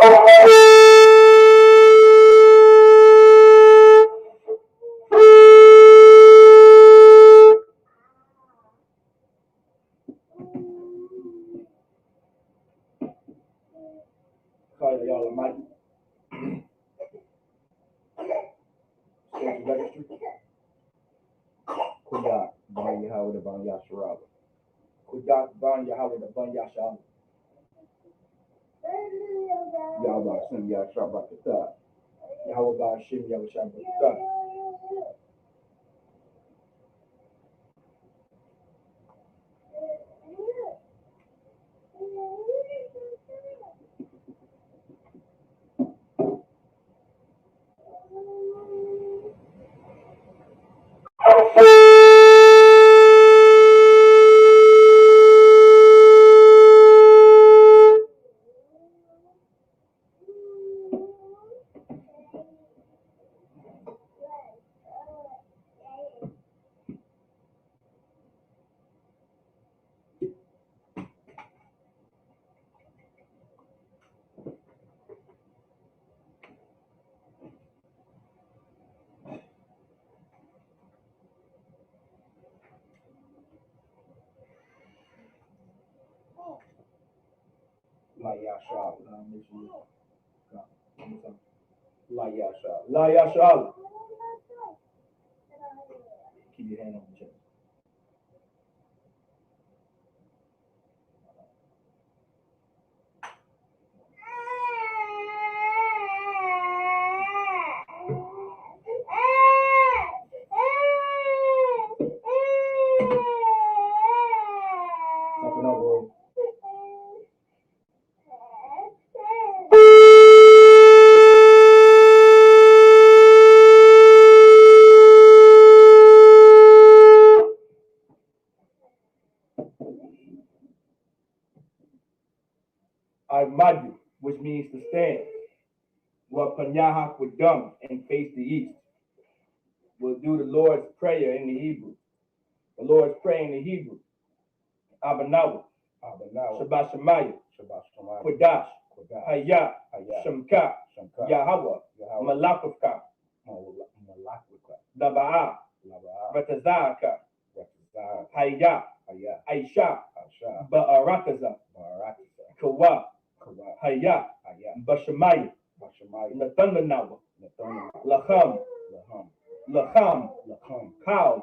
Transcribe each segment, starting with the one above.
Sorry, y'all, I might stand to registry. Kudak Ban Yahweh the Ban Yasharab. Kudak Ban Yahweh the Ban Yasharab. Yahweh Shem Yasharab Bakata. Yahweh Shem Yasharab Bakata. La Yashab. La Yashab. La Yashab. Keep your hand on the chest. Something up, boy. Madu, which means to stand. What Panyahak would dumb and face the east. We'll do the Lord's Prayer in the Hebrew. The Lord's Prayer in the Hebrew. Abanawa. Shabbat Shemaya. Kodash. Hayah. Shemka. Yahweh. Malakufka. Daba'a. Ratazaka. Hayah. Aisha. Ba'arakaza. Kawa. Hayah. Bashemaya. Nathanawa. Lacham. Kal.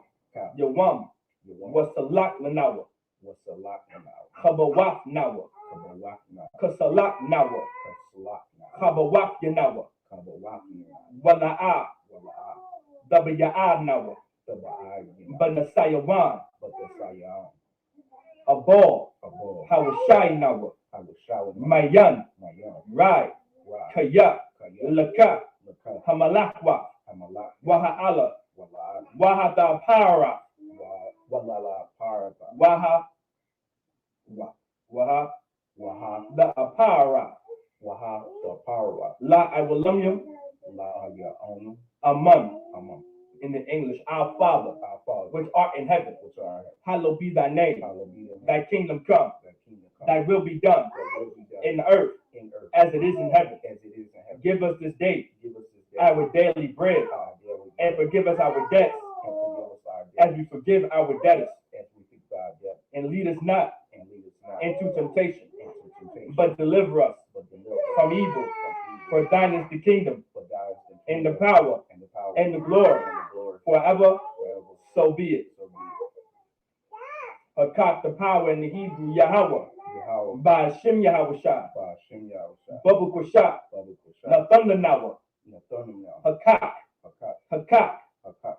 Yawam. Wasalak Lanawa. Kabawaf Nawa. Kasalak Nawa. Kabawaf Yanawa. Wala'a. Dabaya'a Nawa. Banasayawan. Abol. Hawashai Nawa. Mayan. Rai. Kaya. Laka. Hamalakwa. Waha'ala. Wahata Para. Waha the Apara. La I will love you. Amun. In the English, our Father, which art in heaven, hallowed be thy name. Thy kingdom come. Thy will be done in the earth as it is in heaven. Give us this day our daily bread, and forgive us our debts as we forgive our debtors. And lead us not into temptation, but deliver us from evil. For thine is the kingdom, and the power, and the glory, forever. So be it. Hakak, the power in the Hebrew, Yahweh. By Shem Yahweh Shah. Babu Kusha. Nathanda Nawa. Hakak.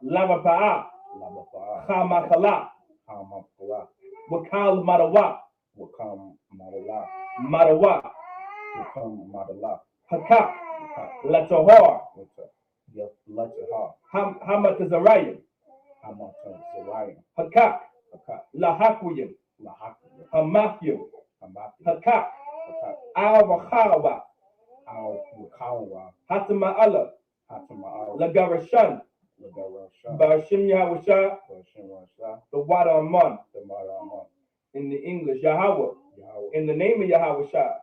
Lava Pa'a. Hamakala. Wakal Madawa. Hakak. Latahar. Hamatazariah. Hakak. Lahakuyim. Hamathu. Hakak. Al-Wakhawa. Hatama'ala. Lagarashan. Bashim Yahweh. The water amon. In the English, Yahweh. In the name of Yahweh Shah.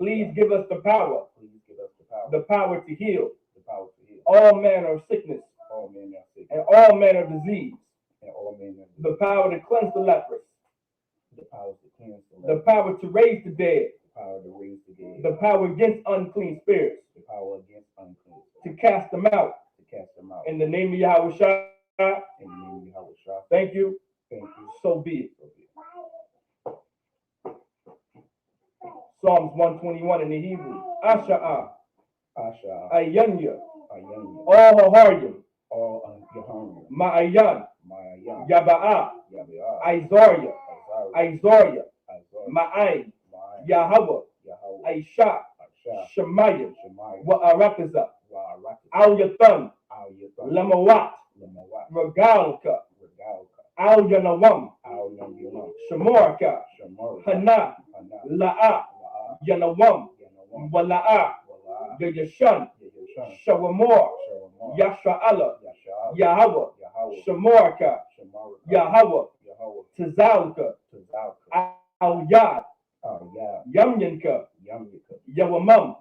Please give us the power. Please give us the power. The power to heal. The power to heal. All manner of sickness. All manner of sickness. And all manner of disease. And all manner of disease. The power to cleanse the leprous. The power to cleanse the The leprous. power to raise the dead. The power to raise the dead. The power against unclean spirits. The power against unclean spirits. To cast them out. To cast them out. In the name of Yahweh Shah. In the name of Yahweh Shah. Thank you. Thank you. So be it. So be it. Psalms 121 in the Hebrew. Asha'ah. Asha. Ayanya. Ayani. All Haharyim. All Yaham. Ma'ayan. Mayan. Yaba'a. Yabia. Izaria. Azari. Izaria. Azari. Ma'ain. Mayan. Yahweh. Yahweh. Aisha. Asha. Shemaiah. Shemaiah. Wa'arakaza. Wa'araki. Al Yathan. Al Yathan. Lamawat. Lamawat. Regalka. Regalka. Al Yanawam. Al Yanawam. Shemorka. Shemor. Hana. Hana. La'a. La'a. Yanawam. Yanawam. Wala'a. Wala'a. Yayashan. Yayashan. Shawamor. Shawamor. Yasha'ala. Yasha'al. Yahweh. Yahweh. Shemorka. Shemor. Yahweh. Yahweh. Tazalka. Tazalka. Al Yad. Al Yad. Yamyanka. Yamyaka. Yawamam.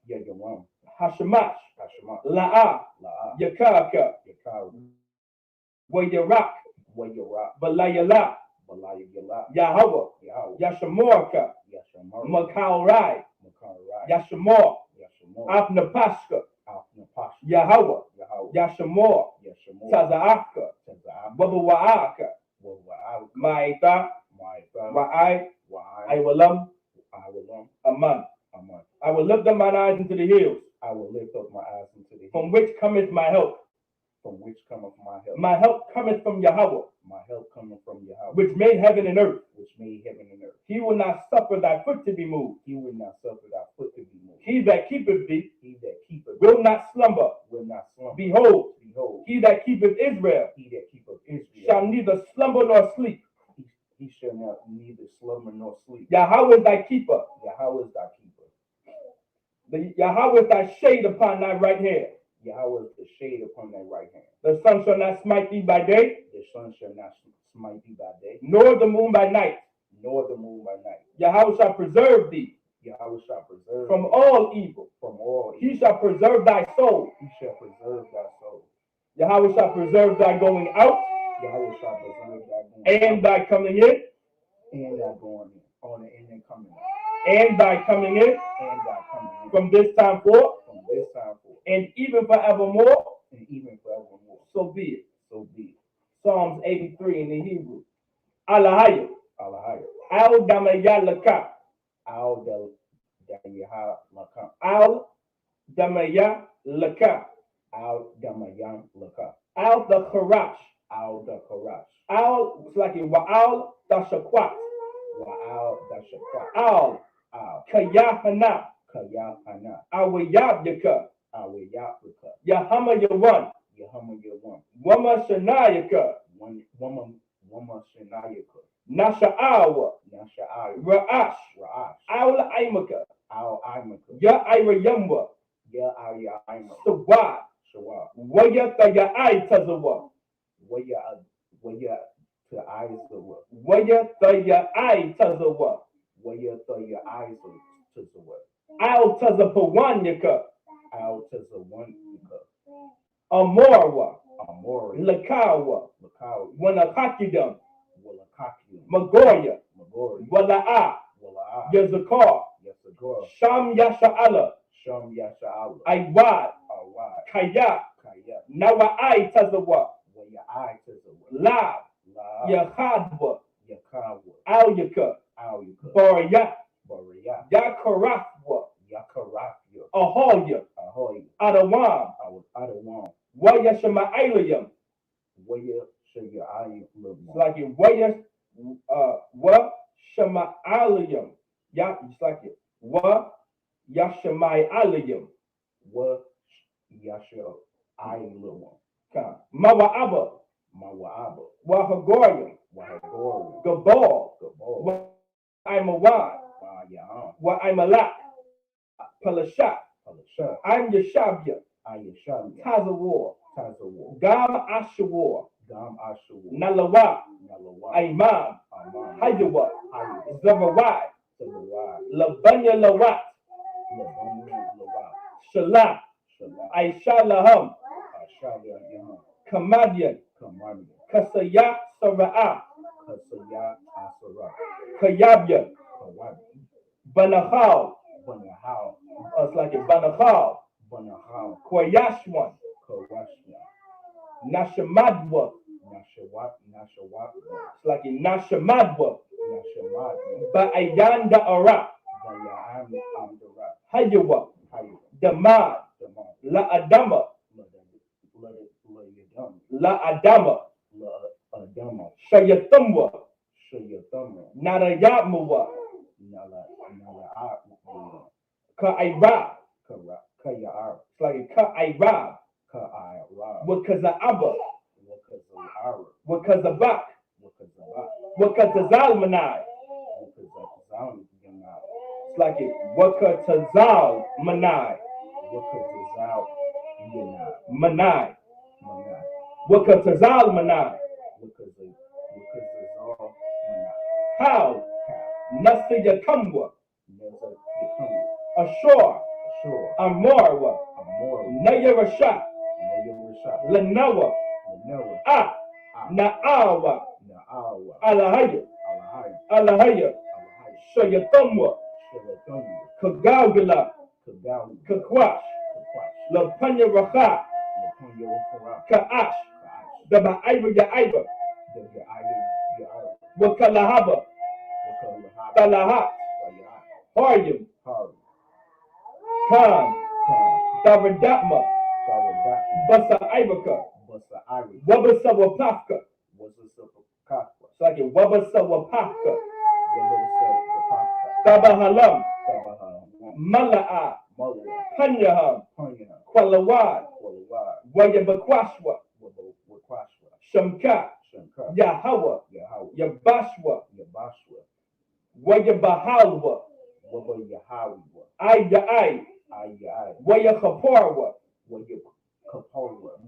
Yagawam. Hashemash. Hashema. La'a. La'a. Yakaka. Yakar. Wayarak. Wayara. Balayala. Balayala. Yahweh. Yahweh. Yashamorka. Yashamar. Makaurai. Makarai. Yashamor. Yashamor. Afnapashka. Alnapash. Yahweh. Yahweh. Yashamor. Yashamor. Tazaaka. Tazam. Wabawaaka. Wawa'al. Maita. Ma'ita. Wa'ai. Wa'ai. Iwalam. Awalam. Aman. Aman. I will lift up mine eyes into the hills, I will lift up my eyes into the from hills, which cometh my help. from which cometh my help. My help cometh from Yahweh, My help cometh from Yahweh, which made heaven and earth. which made heaven and earth. He will not suffer thy foot to be moved. He will not suffer thy foot to be moved. He that keepeth thee He that keepeth will not slumber. will not slumber. Behold, Behold, he that keepeth Israel he that keepeth Israel shall neither slumber nor sleep. he shall not neither slumber nor sleep. Yahweh is thy keeper. Yahweh is thy keeper. The Yahweh is thy shade upon thy right hand. Yahweh is the shade upon thy right hand. The sun shall not smite thee by day, The sun shall not smite thee by day, nor the moon by night. nor the moon by night. Yahweh shall preserve thee Yahweh shall preserve from thee all evil. from all evil. He shall preserve thy soul. He shall preserve thy soul. Yahweh shall preserve thy going out Yahweh shall preserve thy going and thy coming in, and thy going in, on the in and coming out, and thy coming in and thy coming in from this time forth, from this time forth, and even forevermore. and even forevermore. So be it. So be it. Psalms 83 in the Hebrew. Alahaya. Alahaya. Al damayalaka. Al Dayaha Laka. Al damayalaka. Al Damayan Laka. Al the Kharash. Al the Karash. Al, it's like it. Wa'al dashakwat. Wa'al Dashaka. Al Al kayahana. Kayahana. Awayabyaka. Awayapika. Yahama yawan. Yahama Yawan. Wama shanayaka. Wama Shanayaka. Nasha'awa. Nasha'ai. Ra'ash. Ra'ash. Al aimaka. Al Imaka. Ya irayamba. Ya Aya Imaka. Sawad. Shawab. Waya tayai tazawa. Waya to eyes the what? Waya tayai tazawa. Waya to your eyes to the what? Al tazapawanyaka. Al to the one Amorwa. Amori. Lakawa. Lakawi. Wanakakidam. Walakaki. Magoya. Magori. Wala'a. Wala'a. Yazakar. Yasagor. Sham Yasha'ala. Sham Yasha'ala. Aiwad. Awad. Kaya. Kaya. Nawa'ai tazawa. Waya eye to the what? Lab. La. Yahadwa. Yakawa. Alyaka. Alyaka. Barya. Baria. Yakarafwa. Yakarafya. Ahoya. Ahoy. Adawam. Adawam. Wayashama'alayam. Waya Shaya little It's like it. Waya. Wa Shama'alayam. Ya. It's like it. Wa Yashama'alayam. What Yasha little one. Mawa'aba. Mawa'aba. Wahagoyam. Wahagori. Gabal. Gabor. Wa'imawad. Wa'yam. Wa'imalak. Palashat. Palashat. I'm Yashabya. Ayashabya. Tazawar. Tazawar. Gam Ashawar. Gam Ashawar. Nalawa. Nalawa. Imam. Amam. Hayawa. Hayawa. Zawawai. Zawawai. Labanya Lawat. Shalah, Aishalaham, Kamadian, Kasaya Sara'ah, Kayabya, Banahal, it's like a Banahal, Koyashwan, Nashamadwa, it's like a Nashamadwa, Ba'ayanda Ara, Hayawa, Damad, La Adama, La Adama, Shayathumwa, Narayamawa, Ka'ira, it's like a Ka'ira, Wakaza'aba, Wakazabak, Wakazalmanai, it's like a Wakazalmanai, Manai, Wakazalmanai, How, Nasiyakamwa, Ashore, Amorwa, Nayarasha, Lanawa, Na'awa, Alahaya, Shayathumwa, Kagawgala, Kakwash, Lapanya Racha, Ka'ash, the Ma'aiba Ya'aiba, Wakalahaba, Talahat, Haryam, Khan, Davadatma, Basa Ibaka, Wabasawapaka, it's like a Wabasawapaka, Tabahalam, Mala'a, Panyaham, Kwalawad, Wayabakwashwa, Shamka, Yahawa, Yabashwa, Wayabahalwa, Ayai, Wayahaparwa,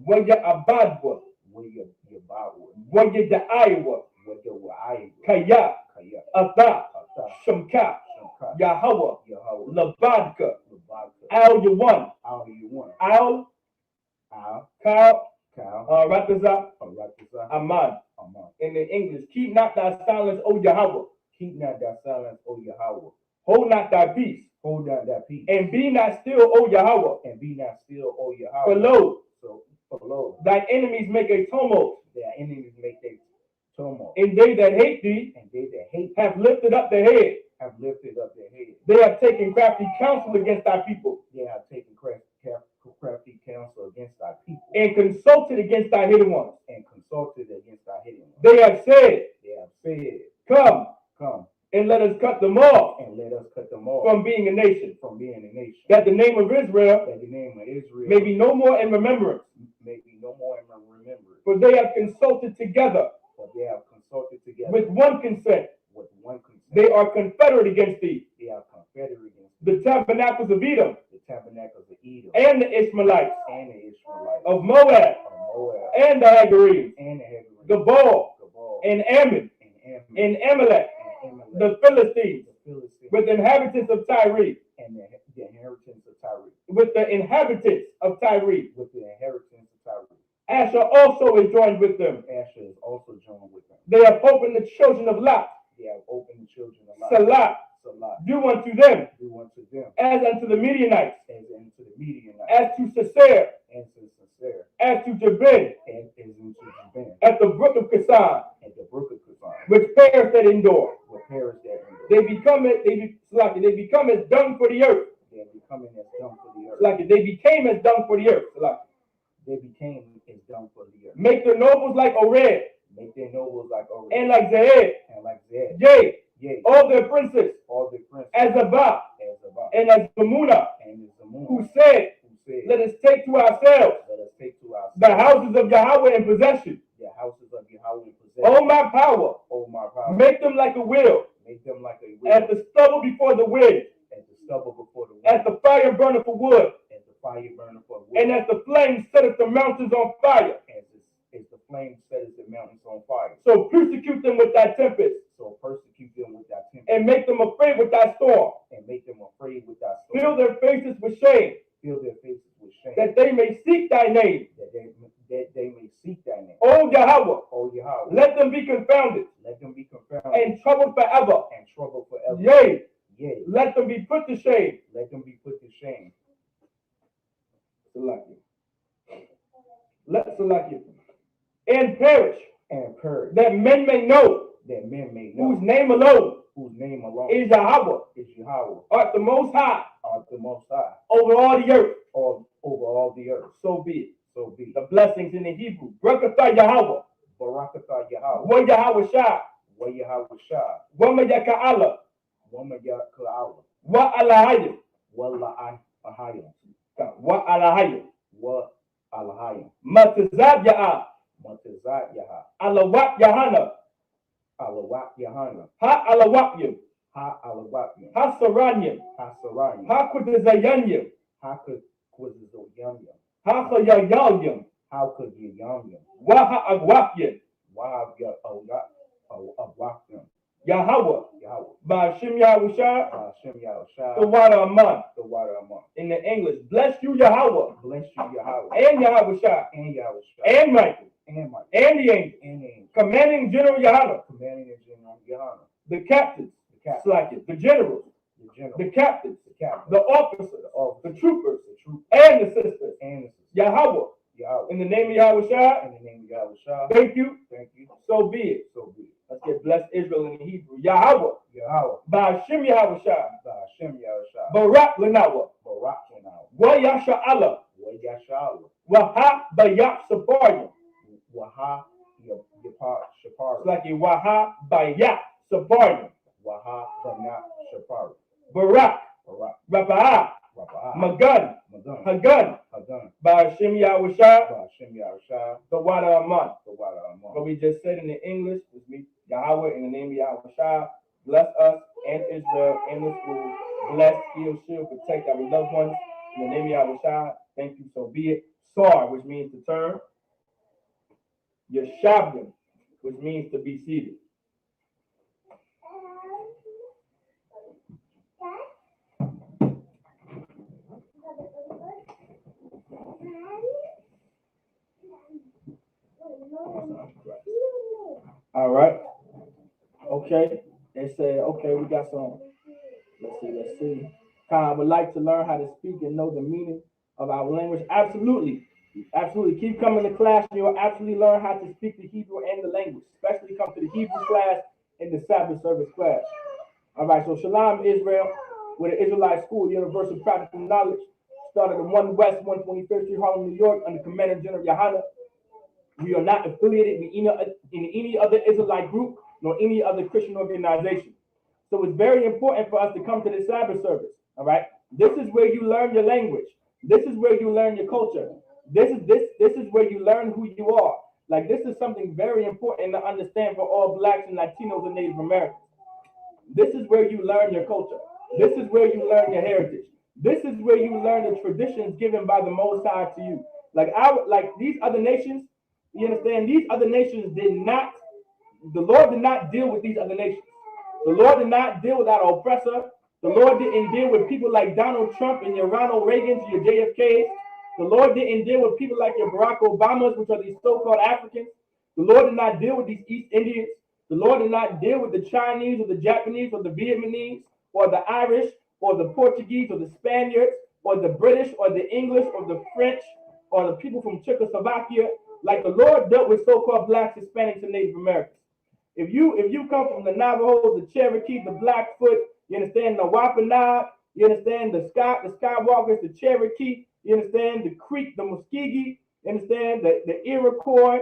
Wayabadwa, Wayadaiwa, Kaya, Atha, Shamka, Yahawa, Labadka, Al Yawan, Al, Kal, Rataza, Ahmad. In the English, keep not thy silence, O Yahweh. Keep not thy silence, O Yahweh. Hold not thy peace. Hold not thy peace. And be not still, O Yahweh. And be not still, O Yahweh. For lo, lo, thy enemies make a tumult. Their enemies make a tumult. And they that hate thee, and they that hate have lifted up their head. Have lifted up their head. They have taken crafty counsel against thy people. They have taken crafty counsel against thy people. And consulted against thy hidden ones. And consulted against thy hidden ones. They have said, Come, and let us cut them off. And let us cut them off from being a nation. From being a nation. That the name of Israel, may be no more in remembrance. For they have consulted together. With one consent. They are confederate against thee. The tabernacles of Edom. And the Ishmaelites. Of Moab. And the Hagarenes. The Baal. And Ammon. And Amalek. The Philistines. With the inhabitants of Tyre. With the inhabitants of Tyre. Asher also is joined with them. They have opened the children of Lot. Salah. Do unto them. As unto the Midianites. As to Sisera. As to Jabin. At the brook of Kasan. Which perished at Endor. They become as dung for the earth. They became as dung for the earth. Make their nobles like Ored. And like Zaed. Yea. All their princes. As Abba. And as Zamuna. Who said, let us take to ourselves the houses of Yahweh in possession. Oh my power. Make them like a wheel. As the stubble before the wind. As the fire burneth for wood. And as the flame setteth the mountains on fire. So persecute them with thy tempest. And make them afraid with thy storm. and make them afraid with thy sword. Fill their faces with shame, Fill their faces with shame, that they may seek thy name. that they may seek thy name. O Yahweh, O Yahweh, let them be confounded let them be confounded and troubled forever. and troubled forever. Yea, Yea, let them be put to shame. let them be put to shame. Salakia. Let Salakia. And perish, And perish, that men may know that men may know whose name alone whose name alone is Yahweh, is Yahweh, art the most high art the Most High, over all the earth. all over all the earth. So be it. So be it. The blessings in the Hebrew. Barakatah Yahweh. Barakatah Yahweh, Wa Yahweh Shah. wa Yahweh Shah, Wa Mayaka'ala. wa Mayaka'ala, Wa Alahayim. wa La'ahayim, Wa Alahayim. wa Alahayim, Matazab Ya'ah. Matazat Yahah, Alawat Yahana. Alawat Yahana, Ha Alawatyim. Ha Alawatnim, Ha Saranyim. Ha Sarayim, Ha Kudazayanyim. Ha Kuzizayamyam, Ha Khayayayim. How could you yam? Wa Ha'agwapyim. Why have you Awaknim? Yahweh. Yahweh, Ba'ashim Yahushua. Hashem The Yahushua, water Aman. the water among. In the English. Bless you Yahweh. Bless you, Yahweh, And Yahushua. and Yahushua, And Michael. and Mike, And the angel. and angel, Commanding General Yahana. commanding the general Yahana, The captains. the captain, Slack the generals. the general, The captains. the captain, The officers. the officer, The troopers. the troop, And the sisters. and the sister. Yahweh. Yahweh, In the name of Yahushua. in the name of Yahushua, Thank you. thank you. So be it. So be it. Let's get blessed Israel in the Hebrew. Yahweh. Yahweh, Ba'ashim Yahushua. Hashem Yahushua, Barak Lanawa. Barak Yahweh, Wa Yasha'Allah. wa Yasha'Allah, Wa Ha Bayak Saparim. Waha Yapar Shapar, It's like a Waha Bayak Saparim. Waha Banat Shapar, Barak. Barak, Rapa'ah. Rapa'ah, Magan. Madan, Hagan. Hadan, Ba'ashim Yahushua. Hashem Yahushua, The water Aman. the water What among. we just said in the English was me, Yahweh, in the name of Yahushua. Bless us and Israel and the school. Bless, heal, shield, protect our loved ones. In the name of Yahushua, thank you, so be it. Sar, which means to turn. Yeshavim, which means to be seated. All right. Okay. They said, okay, we got some. Let's see. Khan would like to learn how to speak and know the meaning of our language. Absolutely. Absolutely. Keep coming to class. You will absolutely learn how to speak the Hebrew and the language, especially come to the Hebrew class and the Sabbath service class. All right. So Shalom, Israel, with the Israelite School, Universal Practical Knowledge, started in 1 West, 125th Street, Harlem, New York, under Commander General Yahana. We are not affiliated with any other Israelite group nor any other Christian organization. So it's very important for us to come to the Sabbath service. All right. This is where you learn your language. This is where you learn your culture. This is where you learn who you are. Like, this is something very important to understand for all Blacks and Latinos and Native Americans. This is where you learn your culture. This is where you learn your heritage. This is where you learn the traditions given by the Most High to you. Like these other nations, you understand? These other nations the Lord did not deal with these other nations. The Lord did not deal with our oppressor. The Lord didn't deal with people like Donald Trump and your Ronald Reagans, your JFKs. The Lord didn't deal with people like your Barack Obamas, which are these so-called Africans. The Lord did not deal with these East Indians. The Lord did not deal with the Chinese or the Japanese or the Vietnamese or the Irish or the Portuguese or the Spaniards or the British or the English or the French or the people from Czechoslovakia. Like, the Lord dealt with so-called Blacks, Hispanics, and Native Americans. If you come from the Navajo, the Cherokee, the Blackfoot, you understand, the Wampanoag, you understand, the Skywalkers, the Cherokee, you understand, the Creek, the Muskegee, you understand, the Iroquois,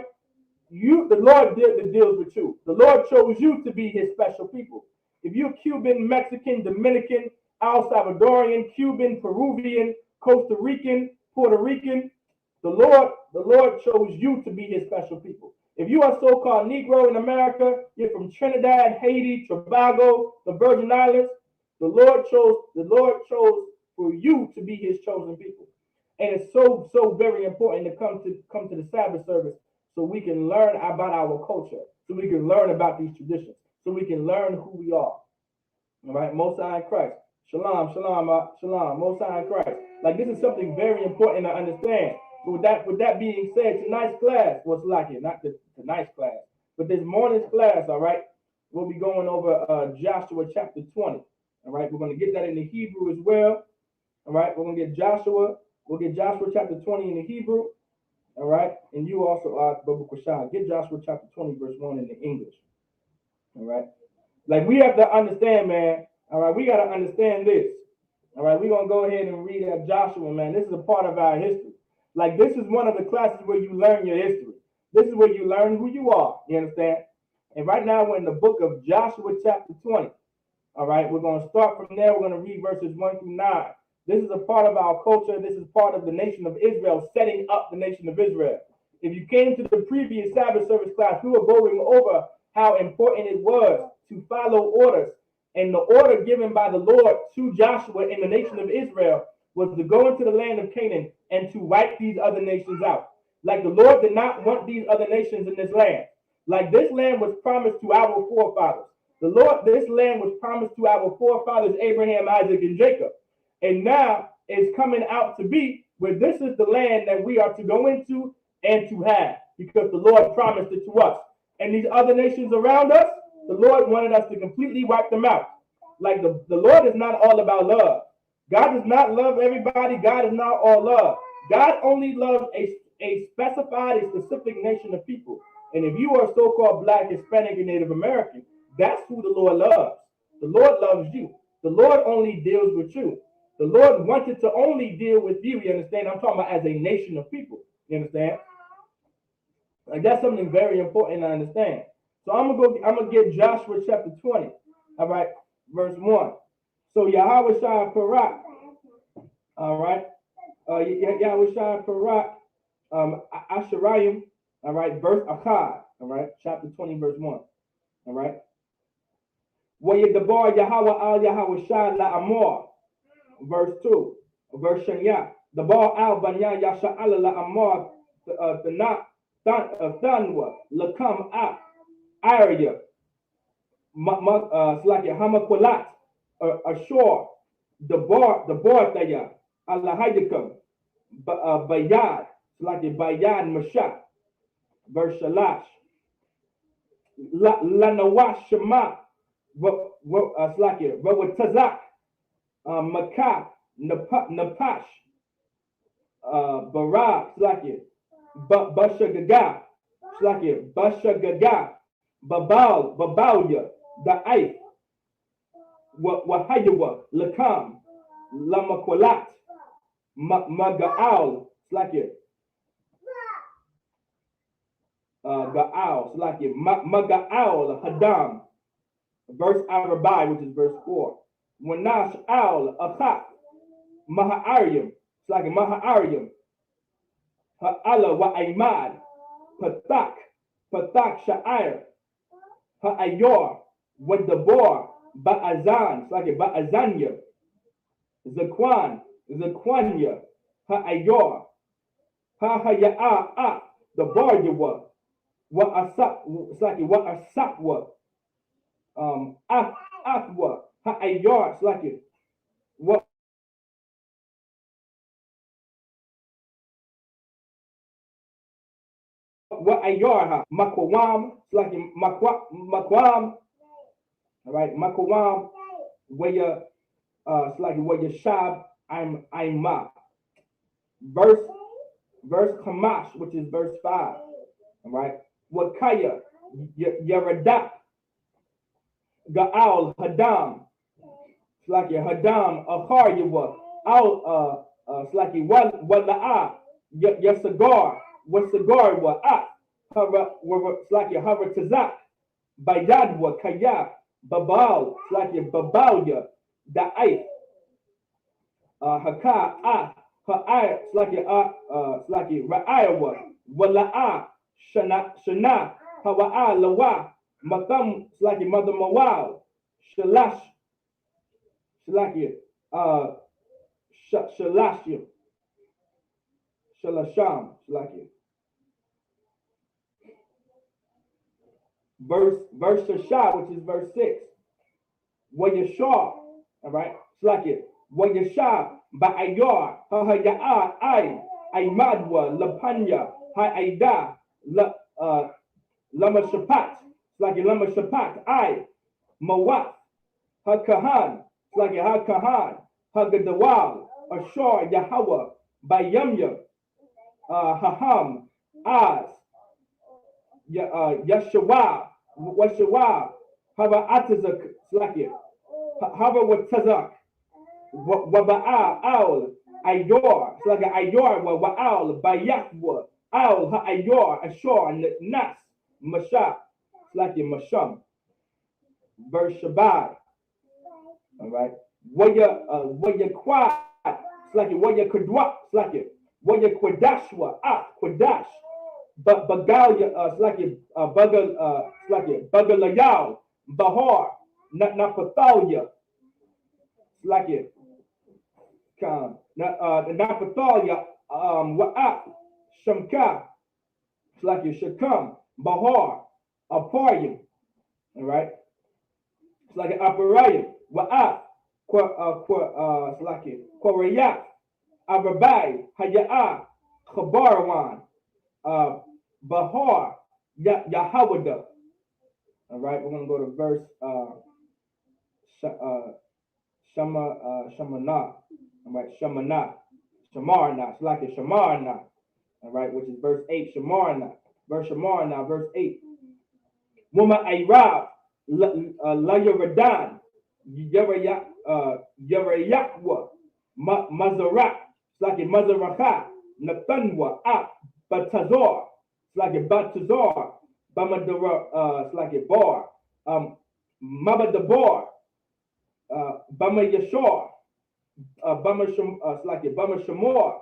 the Lord deals with you. The Lord chose you to be his special people. If you're Cuban, Mexican, Dominican, El Salvadorian, Cuban, Peruvian, Costa Rican, Puerto Rican, the Lord chose you to be his special people. If you are so-called Negro in America, you're from Trinidad, Haiti, Tobago, the Virgin Islands, the Lord chose for you to be his chosen people. And it's so very important to come to the Sabbath service so we can learn about our culture, so we can learn about these traditions, so we can learn who we are. All right, Most High in Christ. Shalom, shalom, shalom. Most High in Christ. Like this is something very important to understand. So with that being said, tonight's class was like it, not tonight's class, but this morning's class. All right, we'll be going over Joshua chapter 20. All right, we're going to get that in the Hebrew as well. All right, we're going to get Joshua. We'll get Joshua chapter 20 in the Hebrew. All right, and you also, Babu Kushai, get Joshua chapter 20, verse 1 in the English. All right, like we have to understand, man. All right, we got to understand this. All right, we're going to go ahead and read that Joshua, man. This is a part of our history. Like, this is one of the classes where you learn your history. This is where you learn who you are. You understand? And right now, we're in the book of Joshua, chapter 20. All right, we're going to start from there. We're going to read verses 1 through 9. This is a part of our culture. This is part of the nation of Israel, setting up the nation of Israel. If you came to the previous Sabbath service class, we were going over how important it was to follow orders. And the order given by the Lord to Joshua in the nation of Israel was to go into the land of Canaan and to wipe these other nations out. Like the Lord did not want these other nations in this land. Like this land was promised to our forefathers. This land was promised to our forefathers, Abraham, Isaac, and Jacob. And now it's coming out to be where this is the land that we are to go into and to have, because the Lord promised it to us. And these other nations around us, the Lord wanted us to completely wipe them out. Like the Lord is not all about love. God does not love everybody. God is not all love. God only loves a specified, a specific nation of people. And if you are so-called Black, Hispanic, and Native American, that's who the Lord loves. The Lord loves you. The Lord only deals with you. The Lord wanted to only deal with you. You understand? I'm talking about as a nation of people. You understand? Like that's something very important to understand. So I'm gonna get Joshua chapter 20. All right, verse 1. So Yahweh Shai Parak. All right. Yahweh Shai Parak. Asherayim. All right, verse Achad. All right, chapter 20, verse 1. All right. Wayadabar Yahweh al Yahweh Shai la Amor. Verse 2. Verse Shanya. The bar al Banya Yasha Allah la Amor Thanwa Lakam Ak Arya Slakia Hamakwalat ashore the bar Taya Allahayakam Bayad Slakia Bayad Mashak verse Shalash Lanawash Shema Slakia Rawatazak Makah Napash Barak Slakia Bashagaga, Slakia, Bashagaga, Babauya, Da'if, Wahayawa, Lakam, Lamakwalat, Magaal, Slakia, Gaal, Slakia, Magaal, Hadam, verse Arabai, which is verse 4. Wanash Al, Achak, Maha'aryam, Slakia, Maha'aryam, Ha'ala wa Aimad, Patak Sha'ir, Ha'ayor, Wadabor, Ba'azan, it's like a Ba'azanya, Zaquanya, Ha'ayor, Ha'aya'a, the Baryawa, Wa'asap, it's like Wa'asapwa, Athwa, Ha'ayor, it's like it, what ayarha makwam like makwam, all right, makwam where you it's like where you shab I'm ma verse Hamash, which is verse 5, all right, wakaya yaradak gaal hadam it's like your hadam akar yawa al it's like wala'a your cigar. What cigar wa slaki hara tazak bayadwa kaya babal slaki babalya da'if haka ha'ay slaki ra'ayawa wala'a shana hawa'a lawa matam slaki mother mawal shalash slaki shalashim shalasham slaki. Verse Shah, which is verse 6. Wayashar, All right. It's like it. Wayasha ba'ayar hahaya'a ay madwa lapanya ha'aida la lama shapat. It's like lama shapat ay mawat hakahan. It's like hakahan hagadawal ashar Yahweh bayamya haham az Yashua Washua Hava Atazak Slakia Hava Watazak Wabaal Owl Ayor Slaga Ayor Waal Bayakwa Owl Ha Ayor Ashor Nas Masha Slakia Masham Verse Shabbat. All right. Waya Quad Slakia Waya Kudwa Slakia Waya Quadashwa Quadash but Bagalia, Slacky, Bagalayal, Bahar, Napathalia, Slacky, Napathalia, Wa'at, Shamka, Slacky, Shakam, Bahar, Aparyam, all right, Slacky, Aparayam, Wa'at, Slacky, Korayak, Ababai, Haya'a, Khabarawan, Bahar Yahawada. All right, we're gonna go to verse Shamana. All right, Shamarna. It's like a Shamarna. All right, which is verse 8. Shamarna. Verse 8. Wuma Arab La Yaradan Yarayakwa Mazarak. It's like a Mazaracha Nathunwa Ak Batazor. It's like a Batazor. Bamadara. It's like a bar. Mabadabar. Bama Yashor. It's like a Bama Shamor.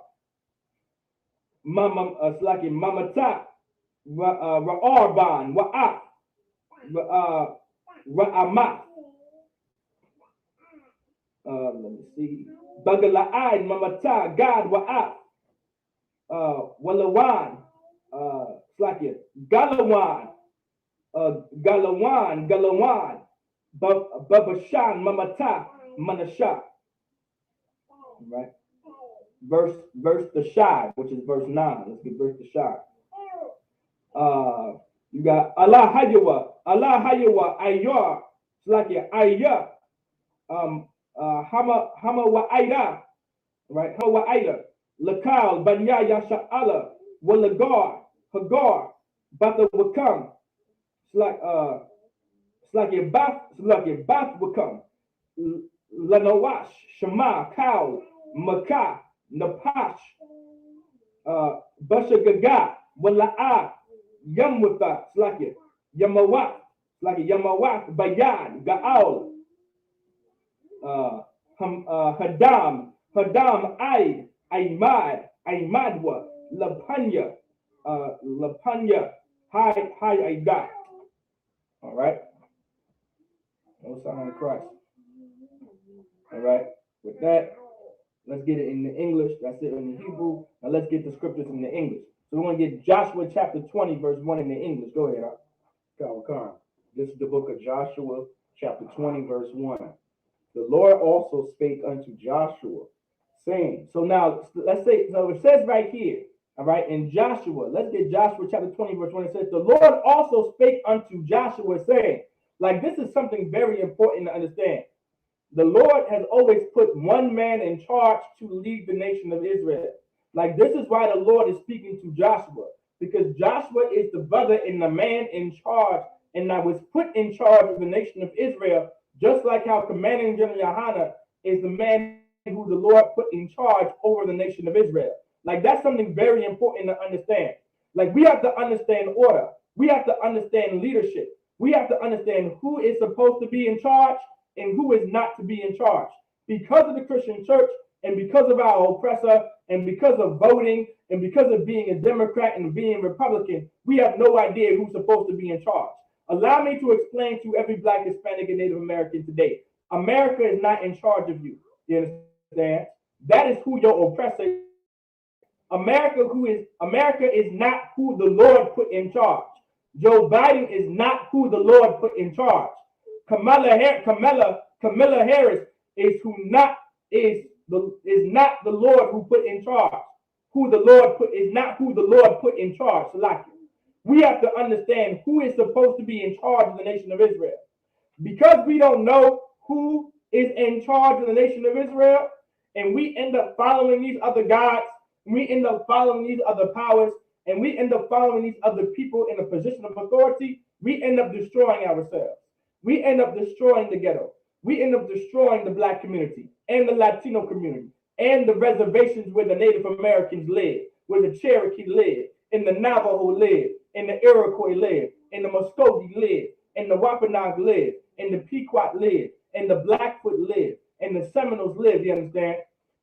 Mama. It's like a Mamata. Ra'arban. Wa'at. Ra'amat. Let me see. Bagala'ad. Mamata. God. Wa'at. Walawan, it's like it. Galawan, Galawan, Babashan, Mamata, Manasha. Right? Verse the Shai, which is verse 9. Let's get verse the Shai. You got Allah Hayawa, Ayar, it's like it. Ayah, Hama wa Aida, right? Hama wa Aida. Lakal, Banya Yasha'ala, Walagar, Hagar, Bata will come. It's like a bath will come. Lanawash, Shema, Kal, Maka, Napash, Bashagaga, Wala'a, Yamwatha, it's like it. Yamawat, it's like a Yamawat, Bayan, Gaal, Hadam, Aimadwa, Lapanya, Hi, I got. All right. No sign of Christ. All right. With that, let's get it in the English. That's it in the Hebrew. Now let's get the scriptures in the English. So we're going to get Joshua chapter 20, verse 1 in the English. Go ahead. Khan. This is the book of Joshua, chapter 20, verse 1. The Lord also spake unto Joshua, saying. So now let's say, so it says right here, all right, in Joshua, let's get Joshua chapter 20, verse 1. It says, the Lord also spake unto Joshua, saying, like this is something very important to understand. The Lord has always put one man in charge to lead the nation of Israel. Like this is why the Lord is speaking to Joshua, because Joshua is the brother and the man in charge, and I was put in charge of the nation of Israel, just like how Commanding General Yohanan is the man who the Lord put in charge over the nation of Israel. Like that's something very important to understand. Like we have to understand order. We have to understand leadership. We have to understand who is supposed to be in charge and who is not to be in charge. Because of the Christian church and because of our oppressor and because of voting and because of being a Democrat and being Republican, we have no idea who's supposed to be in charge. Allow me to explain to every Black, Hispanic, and Native American today. America is not in charge of you. You understand? That is who your oppressor is. America is not who the Lord put in charge. Joe Biden is not who the Lord put in charge. Kamala Harris is not the Lord who put in charge. Who the Lord put is not who the Lord put in charge. Like we have to understand who is supposed to be in charge of the nation of Israel. Because we don't know who is in charge of the nation of Israel, and we end up following these other gods, we end up following these other powers, and we end up following these other people in a position of authority, we end up destroying ourselves. We end up destroying the ghetto. We end up destroying the Black community and the Latino community and the reservations where the Native Americans live, where the Cherokee live, and the Navajo live, and the Iroquois live, and the Muskogee live, and the Wampanoag live, and the Pequot live, and the Blackfoot live, and the Seminoles live, you understand?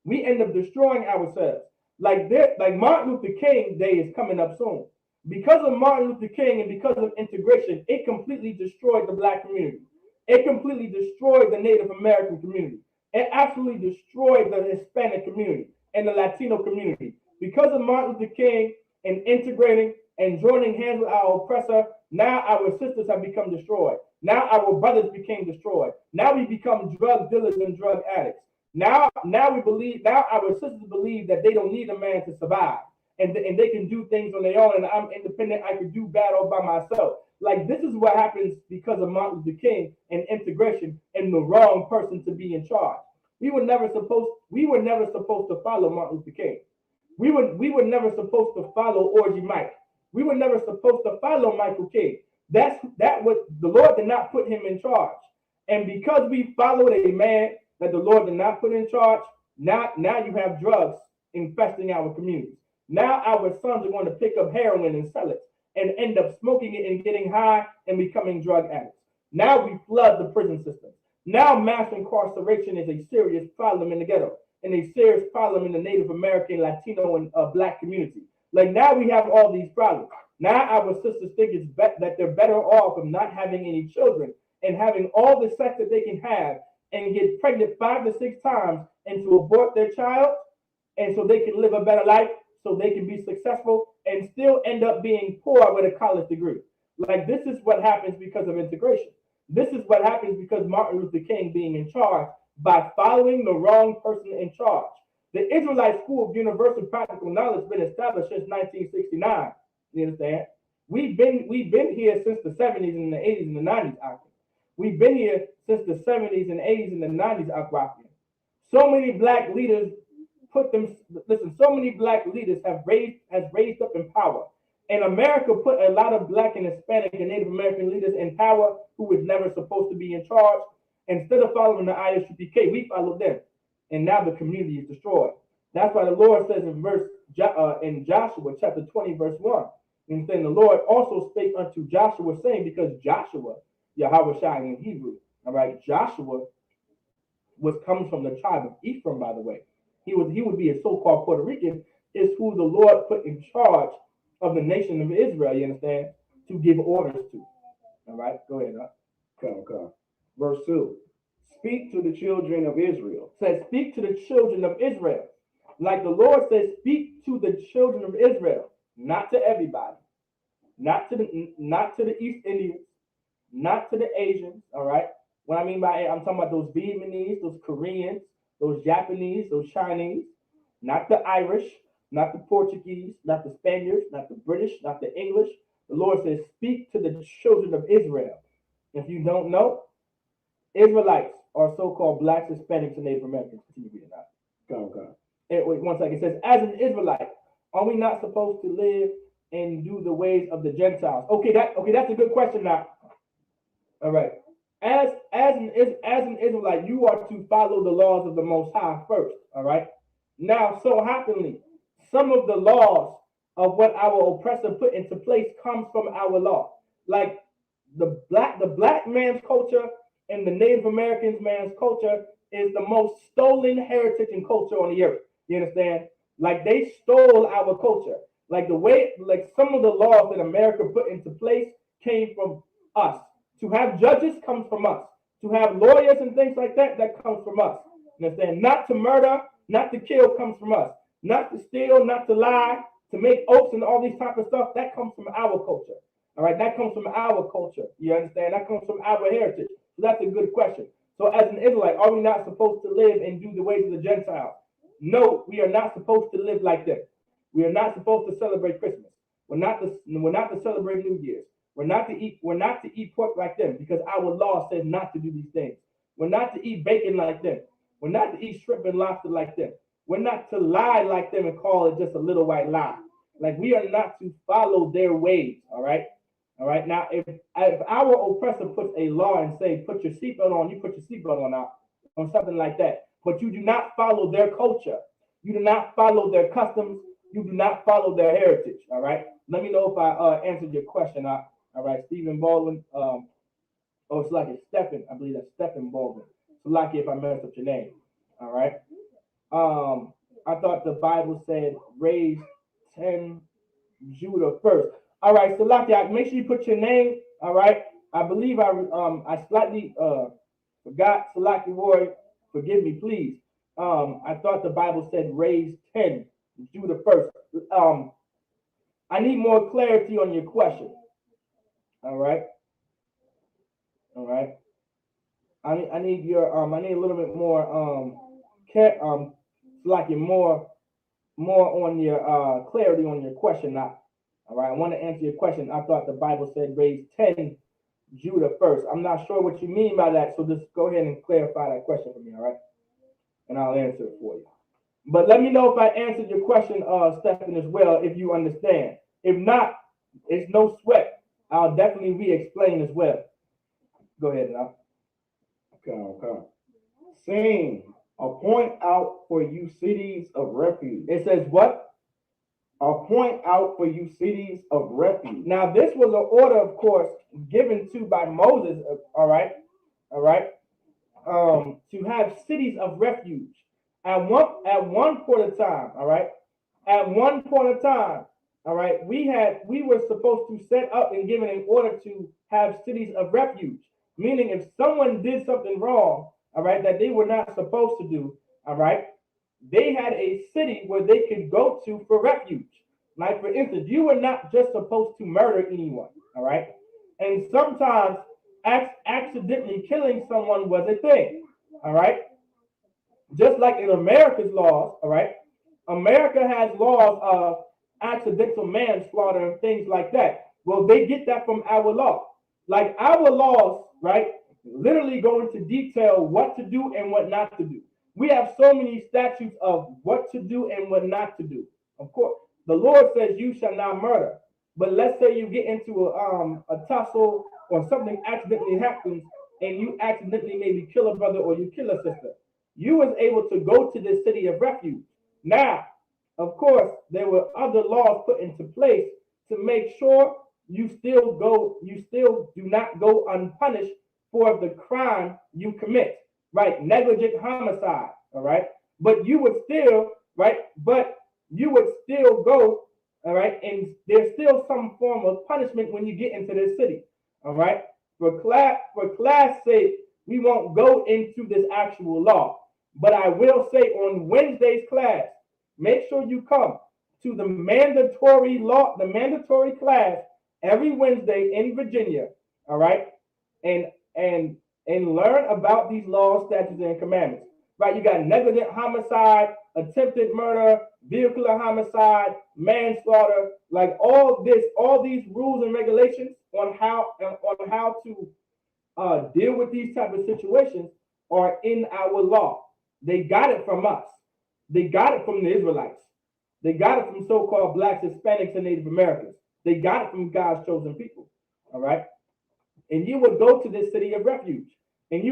We end up destroying ourselves. Like Martin Luther King Day is coming up soon. Because of Martin Luther King and because of integration, it completely destroyed the Black community. It completely destroyed the Native American community. It absolutely destroyed the Hispanic community and the Latino community. Because of Martin Luther King and integrating and joining hands with our oppressor, now our sisters have become destroyed. Now our brothers became destroyed. Now we become drug dealers and drug addicts. Now our sisters believe that they don't need a man to survive. And they can do things on their own, and I'm independent, I can do bad all by myself. Like, this is what happens because of Martin Luther King and integration and the wrong person to be in charge. We were never supposed to follow Martin Luther King. We were never supposed to follow Orgy Mike. We were never supposed to follow Michael King. That was the Lord did not put him in charge. And because we followed a man that the Lord did not put in charge, now you have drugs infesting our communities. Now our sons are going to pick up heroin and sell it and end up smoking it and getting high and becoming drug addicts. Now we flood the prison system. Now mass incarceration is a serious problem in the ghetto and a serious problem in the Native American, Latino, and Black community. Like, now we have all these problems. Now our sisters think that they're better off of not having any children and having all the sex that they can have and get pregnant 5 to 6 times and to abort their child, and so they can live a better life, so they can be successful and still end up being poor with a college degree. Like, this is what happens because of integration. This is what happens because Martin Luther King being in charge by following the wrong person in charge. The Israelite School of Universal Practical Knowledge has been established since 1969. You understand? We've been here since the 70s and the 80s and the 90s. We've been here since the 70s and 80s and the 90s. So many Black leaders so many Black leaders have raised up in power. And America put a lot of Black and Hispanic and Native American leaders in power who was never supposed to be in charge. Instead of following the ISUPK, we followed them. And now the community is destroyed. That's why the Lord says in Joshua chapter 20, verse 1, and then the Lord also spake unto Joshua, saying, because Joshua, Yahweh Shai in Hebrew, all right, Joshua comes from the tribe of Ephraim, by the way. He would be a so-called Puerto Rican, is who the Lord put in charge of the nation of Israel, you understand, to give orders to. All right, go ahead. Come. Verse 2. Speak to the children of Israel. Says, speak to the children of Israel. Like the Lord says, speak to the children of Israel, not to everybody, not to the East Indians, not to the Asians. All right. What I mean by I'm talking about those Vietnamese, those Koreans, those Japanese, those Chinese, not the Irish, not the Portuguese, not the Spaniards, not the British, not the English. The Lord says, speak to the children of Israel. If you don't know, Israelites are so-called Blacks, Hispanics, and Native Americans. Continue reading that. Come. Wait 1 second. It says, as an Israelite, are we not supposed to live and do the ways of the Gentiles? Okay, that's a good question now. All right. As an Israelite, you are to follow the laws of the Most High first. All right. Now, so happenly, some of the laws of what our oppressor put into place comes from our law. Like the black man's culture and the Native Americans man's culture is the most stolen heritage and culture on the earth. You understand? Like, they stole our culture. Like some of the laws that America put into place came from us. To have judges comes from us. To have lawyers and things like that comes from us. You understand? Not to murder, not to kill comes from us. Not to steal, not to lie, to make oaths and all these type of stuff, that comes from our culture. All right, that comes from our culture. You understand? That comes from our heritage. So that's a good question. So as an Israelite, are we not supposed to live and do the ways of the Gentiles? No, we are not supposed to live like them. We are not supposed to celebrate Christmas. We're not to celebrate New Year's. We're not to eat pork like them, because our law says not to do these things. We're not to eat bacon like them. We're not to eat shrimp and lobster like them. We're not to lie like them and call it just a little white lie. Like, we are not to follow their ways. All right. All right. Now, if our oppressor puts a law and say, put your seatbelt on, you put your seatbelt on something like that. But you do not follow their culture. You do not follow their customs. You do not follow their heritage. All right. Let me know if I answered your question. All right, Stephen Baldwin. Oh, it's like it's Stephen. I believe that's Stephen Baldwin. So lucky if I messed up your name. All right. I thought the Bible said raise 10 Judah first. All right, so lucky. Make sure you put your name. All right. I believe I slightly forgot. Salaki Roy, forgive me, please. I thought the Bible said raise 10 Judah first. I need more clarity on your question. All right. All right. I need your I need a little bit more like more on your clarity on your question now. All right. I want to answer your question. I thought the Bible said raise 10 Judah first. I'm not sure what you mean by that, so just go ahead and clarify that question for me, all right? And I'll answer it for you. But let me know if I answered your question, Stephen, as well, if you understand. If not, it's no sweat. I'll definitely re-explain as well. Go ahead now. Okay. Sing, appoint out for you cities of refuge. It says what? Appoint out for you cities of refuge. Now, this was an order, of course, given to by Moses, all right, to have cities of refuge. At one point of time, all right, all right, we were supposed to set up and given an order to have cities of refuge, meaning if someone did something wrong, all right, that they were not supposed to do, all right, they had a city where they could go to for refuge. Like, for instance, you were not just supposed to murder anyone, all right? And sometimes accidentally killing someone was a thing, all right? Just like in America's laws, all right? America has laws of accidental manslaughter and things like that. Well, they get that from our law. Like, our laws, right, literally go into detail what to do and what not to do. We have so many statutes of what to do and what not to do. Of course, the Lord says you shall not murder. But let's say you get into a tussle or something accidentally happens and you accidentally maybe kill a brother or you kill a sister. You was able to go to this city of refuge. Now, of course, there were other laws put into place to make sure you still do not go unpunished for the crime you commit, right? Negligent homicide, all right? But you would still, right? But you would still go, all right? And there's still some form of punishment when you get into this city, all right? For class sake, we won't go into this actual law. But I will say on Wednesday's class, make sure you come to the mandatory class every Wednesday in Virginia, all right? And learn about these laws, statutes, and commandments. Right? You got negligent homicide, attempted murder, vehicular homicide, manslaughter, like all these rules and regulations on how to deal with these type of situations are in our law. They got it from us. They got it from the Israelites. They got it from so-called blacks, Hispanics, and Native Americans. They got it from God's chosen people. All right. And you would go to this city of refuge. And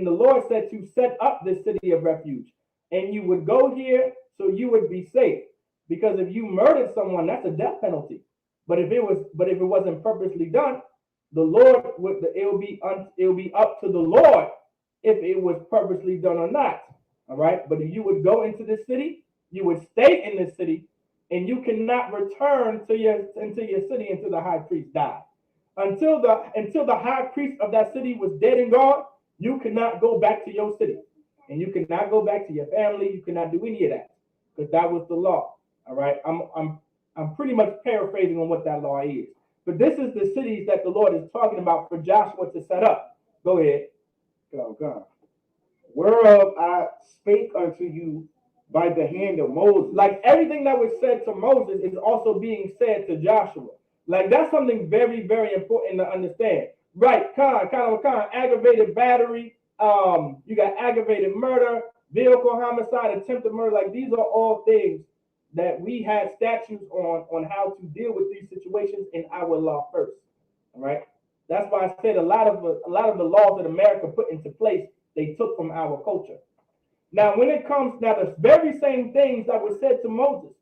the Lord said to set up this city of refuge. And you would go here so you would be safe. Because if you murdered someone, that's a death penalty. But if it wasn't purposely done, it will be up to the Lord if it was purposely done or not. All right. But if you would go into this city, you would stay in this city, and you cannot return to your city until the high priest died. Until the high priest of that city was dead and gone, you cannot go back to your city, and you cannot go back to your family. You cannot do any of that because that was the law. All right, I'm pretty much paraphrasing on what that law is, but this is the cities that the Lord is talking about for Joshua to set up. Go ahead. Go. whereof I spake unto you by the hand of Moses. Like everything that was said to Moses is also being said to Joshua. Like that's something very, very important to understand. Right, aggravated battery, you got aggravated murder, vehicle homicide, attempted murder. Like these are all things that we had statutes on how to deal with these situations in our law first. All right. That's why I said a lot of the laws that America put into place, they took from our culture. Now, when it comes, now the very same things that were said to Moses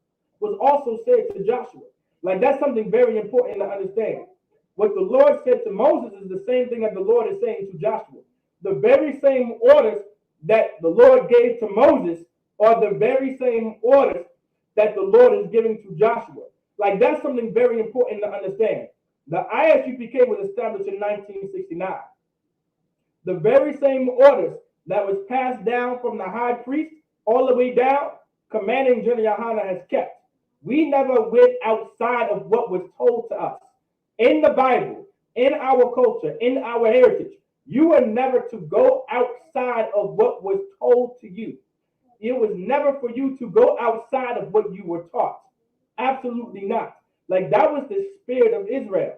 was also said to Joshua. Like that's something very important to understand. What the Lord said to Moses is the same thing that the Lord is saying to Joshua. The very same orders that the Lord gave to Moses are the very same orders that the Lord is giving to Joshua. Like that's something very important to understand. The ISUPK was established in 1969. The very same orders that was passed down from the high priest all the way down, commanding General Yohana has kept. We never went outside of what was told to us in the Bible, in our culture, in our heritage. You were never to go outside of what was told to you. It was never for you to go outside of what you were taught. Absolutely not. Like that was the spirit of Israel.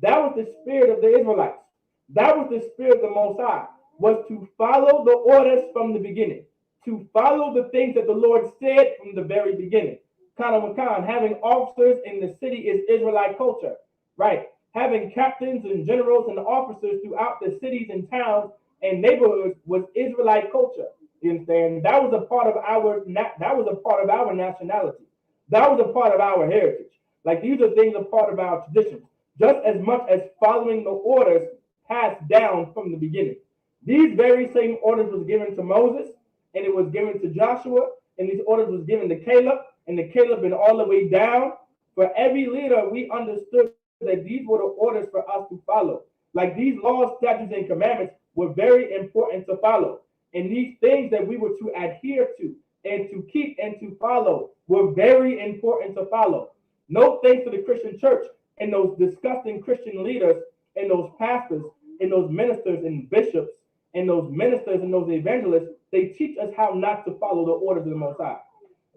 That was the spirit of the Israelites. That was the spirit of the Most High, was to follow the orders from the beginning, to follow the things that the Lord said from the very beginning. Having officers in the city is Israelite culture, right? Having captains and generals and officers throughout the cities and towns and neighborhoods was Israelite culture. You understand? That was a part of our nationality. That was a part of our heritage. Like these are things a part of our traditions, just as much as following the orders passed down from the beginning. These very same orders was given to Moses, and it was given to Joshua, and these orders was given to Caleb, and the Caleb and all the way down. For every leader, we understood that these were the orders for us to follow. Like these laws, statutes, and commandments were very important to follow. And these things that we were to adhere to and to keep and to follow were very important to follow. No thanks to the Christian church and those disgusting Christian leaders and those pastors and those ministers and bishops and those ministers and those evangelists. They teach us how not to follow the orders of the Most High.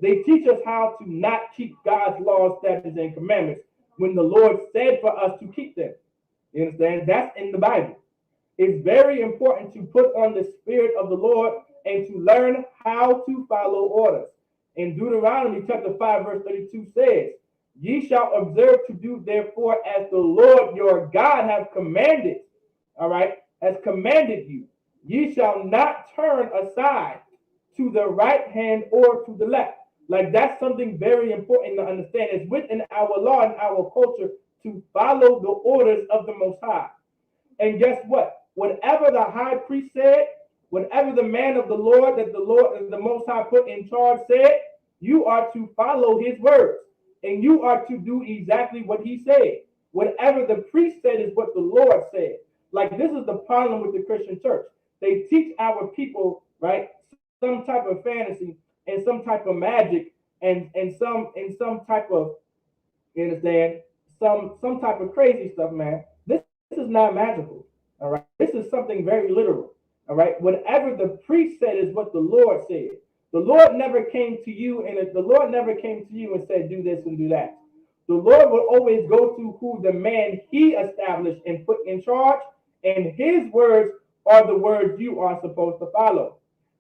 They teach us how to not keep God's laws, statutes, and commandments when the Lord said for us to keep them. You understand? That's in the Bible. It's very important to put on the spirit of the Lord and to learn how to follow orders. In Deuteronomy chapter 5, verse 32 says, ye shall observe to do therefore as the Lord your God has commanded, all right, has commanded you. Ye shall not turn aside to the right hand or to the left. Like that's something very important to understand. It's within our law and our culture to follow the orders of the Most High. And guess what? Whatever the high priest said, whatever the man of the Lord that the Most High put in charge said, you are to follow his words. And you are to do exactly what he said. Whatever the priest said is what the Lord said. Like this is the problem with the Christian church. They teach our people, right, some type of fantasy and some type of magic and some type of, you understand, some type of crazy stuff, man. This is not magical. All right. This is something very literal. All right. Whatever the priest said is what the Lord said. The Lord never came to you and said, do this and do that. The Lord will always go to who the man he established and put in charge, and his words are the words you are supposed to follow.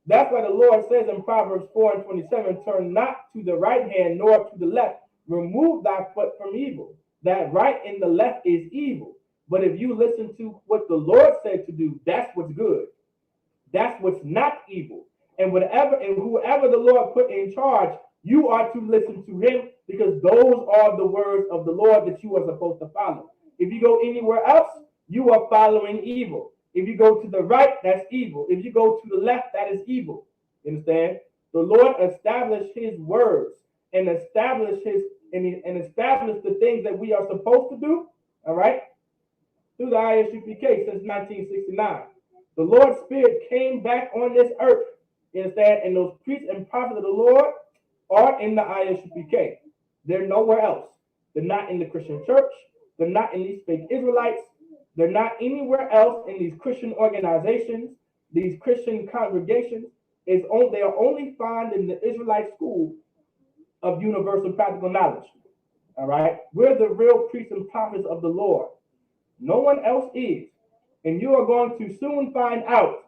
That's why the Lord says in Proverbs 4:27, turn not to the right hand nor to the left. Remove thy foot from evil. That right and the left is evil. But if you listen to what the Lord said to do, that's what's good. That's what's not evil. And whoever the Lord put in charge, you are to listen to him, because those are the words of the Lord that you are supposed to follow. If you go anywhere else, you are following evil. If you go to the right, that's evil. If you go to the left, that is evil. You understand? The Lord established his words and established the things that we are supposed to do, all right, through the ISUPK since 1969. The Lord's Spirit came back on this earth, you understand? And those priests and prophets of the Lord are in the ISUPK. They're nowhere else. They're not in the Christian church. They're not in these fake Israelites. They're not anywhere else in these Christian organizations. these Christian congregations they are only found in the Israelite school of universal practical knowledge. All right, we're the real priests and prophets of the Lord. No one else is, and you are going to soon find out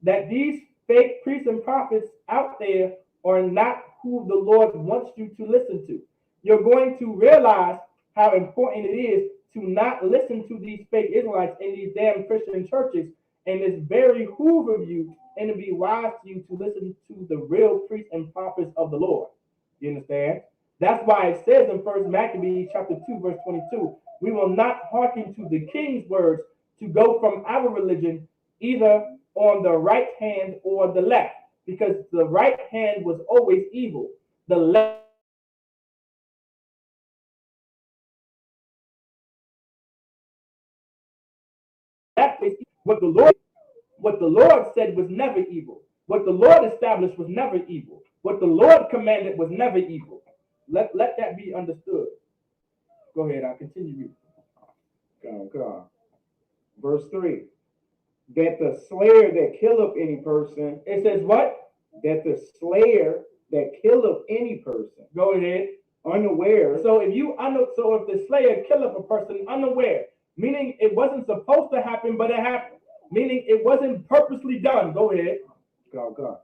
that these fake priests and prophets out there are not who the Lord wants you to listen to. You're going to realize how important it is to not listen to these fake Israelites in these damn Christian churches, and it's very behoove of you and to be wise to you to listen to the real priests and prophets of the Lord. You understand? That's why it says in First Maccabees chapter 2, verse 22, we will not hearken to the king's words to go from our religion either on the right hand or the left, because the right hand was always evil. The left is what the Lord said was never evil. What the Lord established was never evil. What the Lord commanded was never evil. Let that be understood. Go ahead, I'll continue reading. Come on. Verse 3. That the slayer that killeth any person, It says what? that the slayer that killeth any person, Go ahead. unaware, So if the slayer killeth a person unaware, meaning it wasn't supposed to happen, but it happened, meaning it wasn't purposely done. Go ahead. God,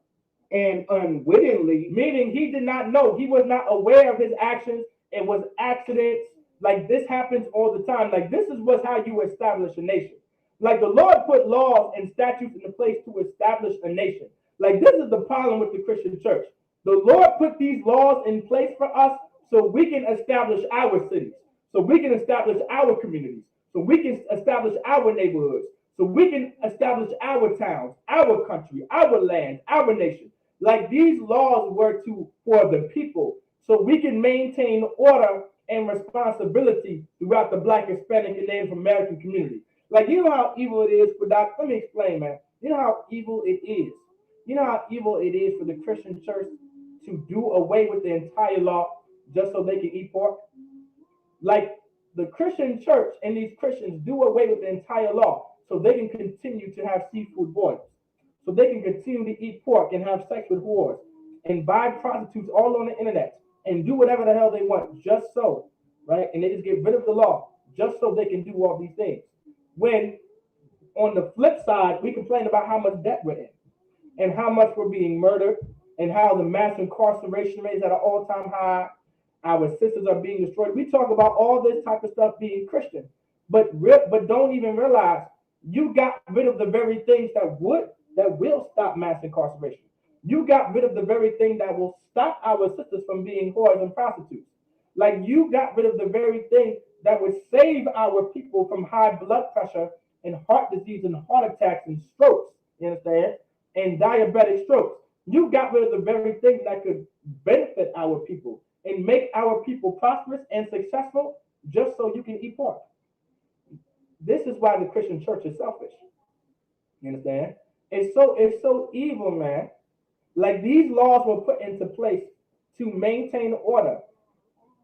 and unwittingly, Meaning he did not know, he was not aware of his actions. It was accidents. Like this happens all the time. Like this is what's how you establish a nation. Like the Lord put laws and statutes into place to establish a nation. Like this is the problem with the Christian church. The Lord put these laws in place for us so we can establish our cities, so we can establish our communities, so we can establish our neighborhoods, so we can establish our towns, our country, our land, our nation. Like these laws were for the people, so we can maintain order and responsibility throughout the Black, Hispanic, and Native American community. Like you know how evil it is for that. Let me explain, man. You know how evil it is. You know how evil it is for the Christian church to do away with the entire law just so they can eat pork. Like the Christian church and these Christians do away with the entire law so they can continue to have seafood boils, so they can continue to eat pork and have sex with whores and buy prostitutes all on the internet and do whatever the hell they want just so, right? And they just get rid of the law just so they can do all these things. When on the flip side, we complain about how much debt we're in and how much we're being murdered and how the mass incarceration rate is at an all-time high. Our sisters are being destroyed. We talk about all this type of stuff being Christian, but don't even realize you got rid of the very things that will stop mass incarceration. You got rid of the very thing that will stop our sisters from being whores and prostitutes. Like you got rid of the very thing that would save our people from high blood pressure and heart disease and heart attacks and strokes. You understand? And diabetic strokes. You got rid of the very thing that could benefit our people and make our people prosperous and successful just so you can eat pork. This is why the Christian church is selfish. You understand? It's so evil, man. Like these laws were put into place to maintain order,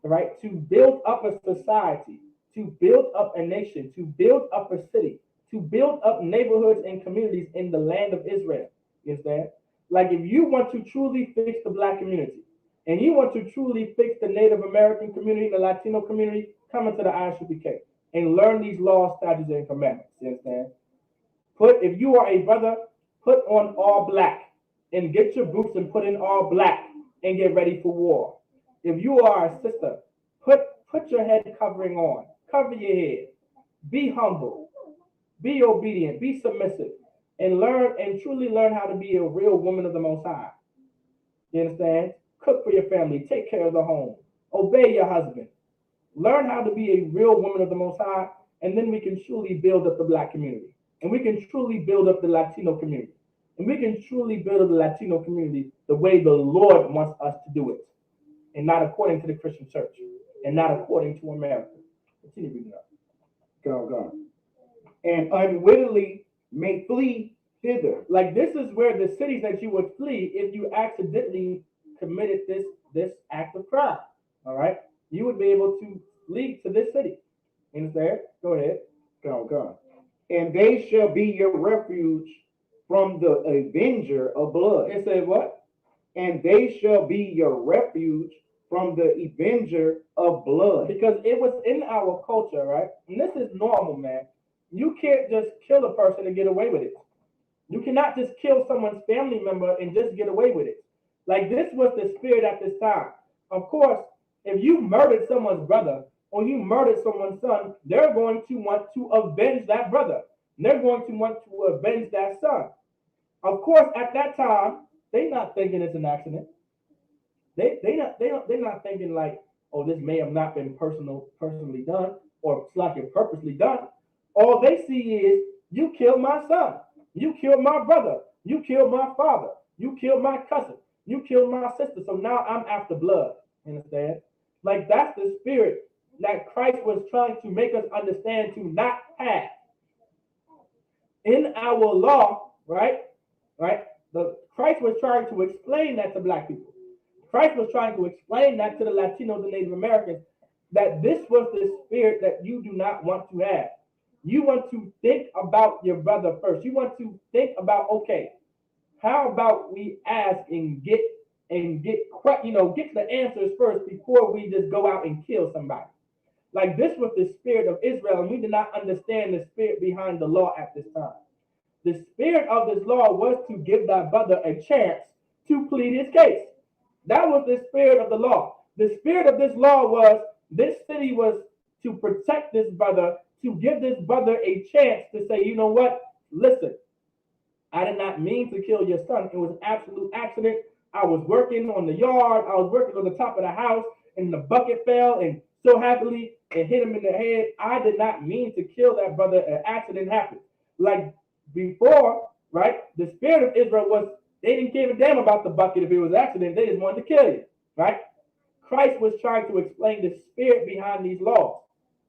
right? To build up a society, to build up a nation, to build up a city, to build up neighborhoods and communities in the land of Israel. You understand? Like if you want to truly fix the Black community and you want to truly fix the Native American community, the Latino community, come into the ISUPK and learn these laws, statutes, and commandments. You understand? If you are a brother, put on all black and get your boots and put in all black and get ready for war. If you are a sister, put your head covering on, cover your head, be humble, be obedient, be submissive, and truly learn how to be a real woman of the Most High. You understand? Cook for your family, take care of the home, obey your husband, learn how to be a real woman of the Most High, and then we can truly build up the Black community, and we can truly build up the Latino community, and we can truly build up the Latino community the way the Lord wants us to do it, and not according to the Christian church, and not according to America. Continue reading up. Go. And unwittingly may flee thither. Like this is where the cities that you would flee if you accidentally committed this act of crime. All right, you would be able to flee to this city. Understand? Go ahead. Go. And they shall be your refuge from the avenger of blood. It said what? And they shall be your refuge from the avenger of blood. Because it was in our culture, right? And this is normal, man. You can't just kill a person and get away with it. You cannot just kill someone's family member and just get away with it. Like this was the spirit at this time. Of course, if you murdered someone's brother or you murdered someone's son, they're going to want to avenge that brother. They're going to want to avenge that son. Of course, at that time, they're not thinking it's an accident. They're not thinking like, oh, this may have not been personally done or it's like it purposely done. All they see is you killed my son, you killed my brother, you killed my father, you killed my cousin, you killed my sister. So now I'm after blood. Understand? Like that's the spirit that Christ was trying to make us understand to not have. In our law, right? Christ was trying to explain that to black people. Christ was trying to explain that to the Latinos and Native Americans that this was the spirit that you do not want to have. You want to think about your brother first. You want to think about, okay, how about we ask and get the answers first before we just go out and kill somebody. Like this was the spirit of Israel, and we did not understand the spirit behind the law at this time. The spirit of this law was to give that brother a chance to plead his case. That was the spirit of the law. The spirit of this law was this city was to protect this brother, to give this brother a chance to say, you know what? Listen, I did not mean to kill your son. It was an absolute accident. I was working on the yard. I was working on the top of the house, and the bucket fell, and so happily it hit him in the head. I did not mean to kill that brother. An accident happened. Like before, right? The spirit of Israel was, they didn't give a damn about the bucket if it was an accident. They just wanted to kill you, right? Christ was trying to explain the spirit behind these laws.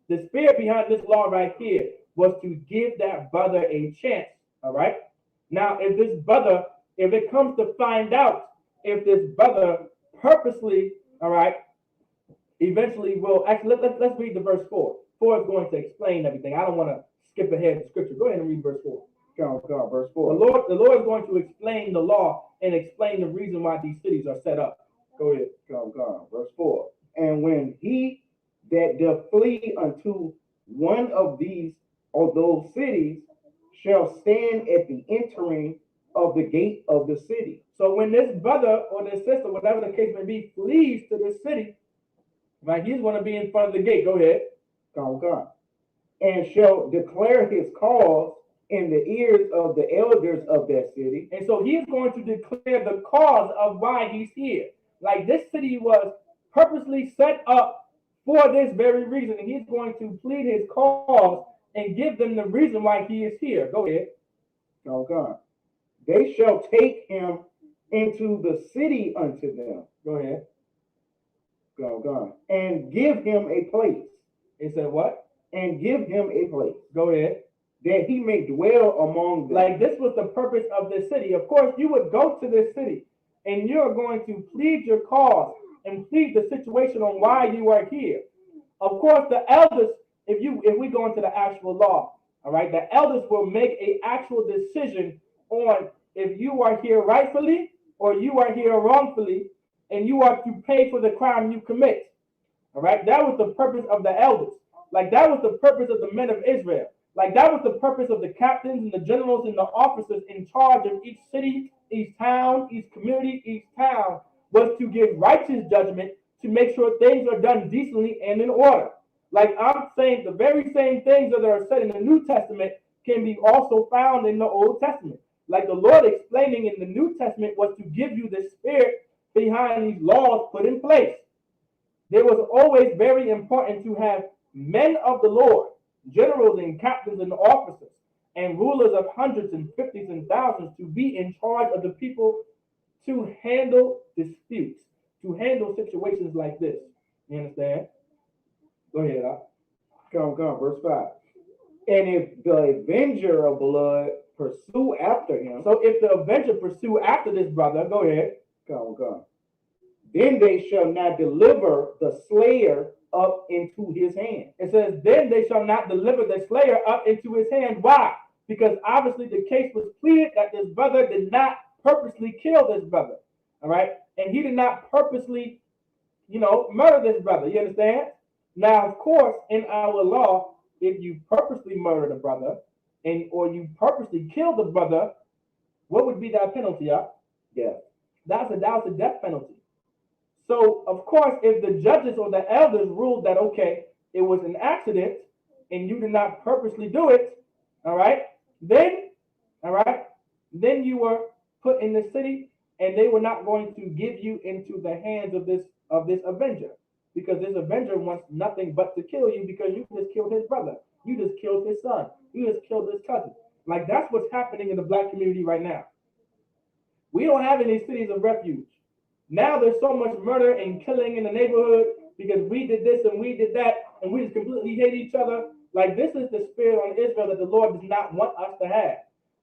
The spirit behind this law right here was to give that brother a chance, all right? Now, if this brother, if it comes to find out if this brother purposely, all right, eventually will, actually, let's read the verse 4. 4 is going to explain everything. I don't want to skip ahead to scripture. Go ahead and read verse 4. God, verse 4. The Lord is going to explain the law and explain the reason why these cities are set up. Go ahead. God, verse 4. And when he that doth flee unto one of these or those cities shall stand at the entering of the gate of the city. So when this brother or this sister, whatever the case may be, flees to this city, right, he's going to be in front of the gate. Go ahead. God. And shall declare his cause in the ears of the elders of that city. And so he's going to declare the cause of why he's here. Like this city was purposely set up for this very reason. And he's going to plead his cause and give them the reason why he is here. Go ahead. God. They shall take him into the city unto them. Go ahead. God. And give him a place. It said what? And give him a place. Go ahead. That he may dwell among them. Like this was the purpose of this city. Of course, you would go to this city and you're going to plead your cause and plead the situation on why you are here. Of course, the elders, if we go into the actual law, all right, the elders will make an actual decision on if you are here rightfully or you are here wrongfully, and you are to pay for the crime you commit. All right, that was the purpose of the elders. Like that was the purpose of the men of Israel. Like that was the purpose of the captains and the generals and the officers in charge of each city, each town, each community, each town, was to give righteous judgment to make sure things are done decently and in order. Like I'm saying, the very same things that are said in the New Testament can be also found in the Old Testament. Like the Lord explaining in the New Testament was to give you the spirit behind these laws put in place. There was always very important to have men of the Lord, generals and captains and officers, and rulers of hundreds and fifties and thousands to be in charge of the people to handle disputes, to handle situations like this. You understand? Go ahead, Come, verse 5. And if the avenger of blood pursue after him. So if the avenger pursue after this brother, go ahead. Come. Then they shall not deliver the slayer up into his hand. It says, then they shall not deliver the slayer up into his hand. Why? because obviously the case was pleaded that this brother did not purposely kill this brother. All right. And he did not purposely, murder this brother. You understand? Now, of course, in our law, if you purposely murder the brother or you purposely kill the brother, what would be that penalty? Yeah. That was a death penalty. So, of course, if the judges or the elders ruled that, okay, it was an accident and you did not purposely do it, all right, then, you were put in the city and they were not going to give you into the hands of this avenger, because this avenger wants nothing but to kill you because you just killed his brother, you just killed his son, you just killed his cousin. Like, that's what's happening in the black community right now. We don't have any cities of refuge. Now there's so much murder and killing in the neighborhood because we did this and we did that and we just completely hate each other. Like, this is the spirit on Israel that the Lord does not want us to have.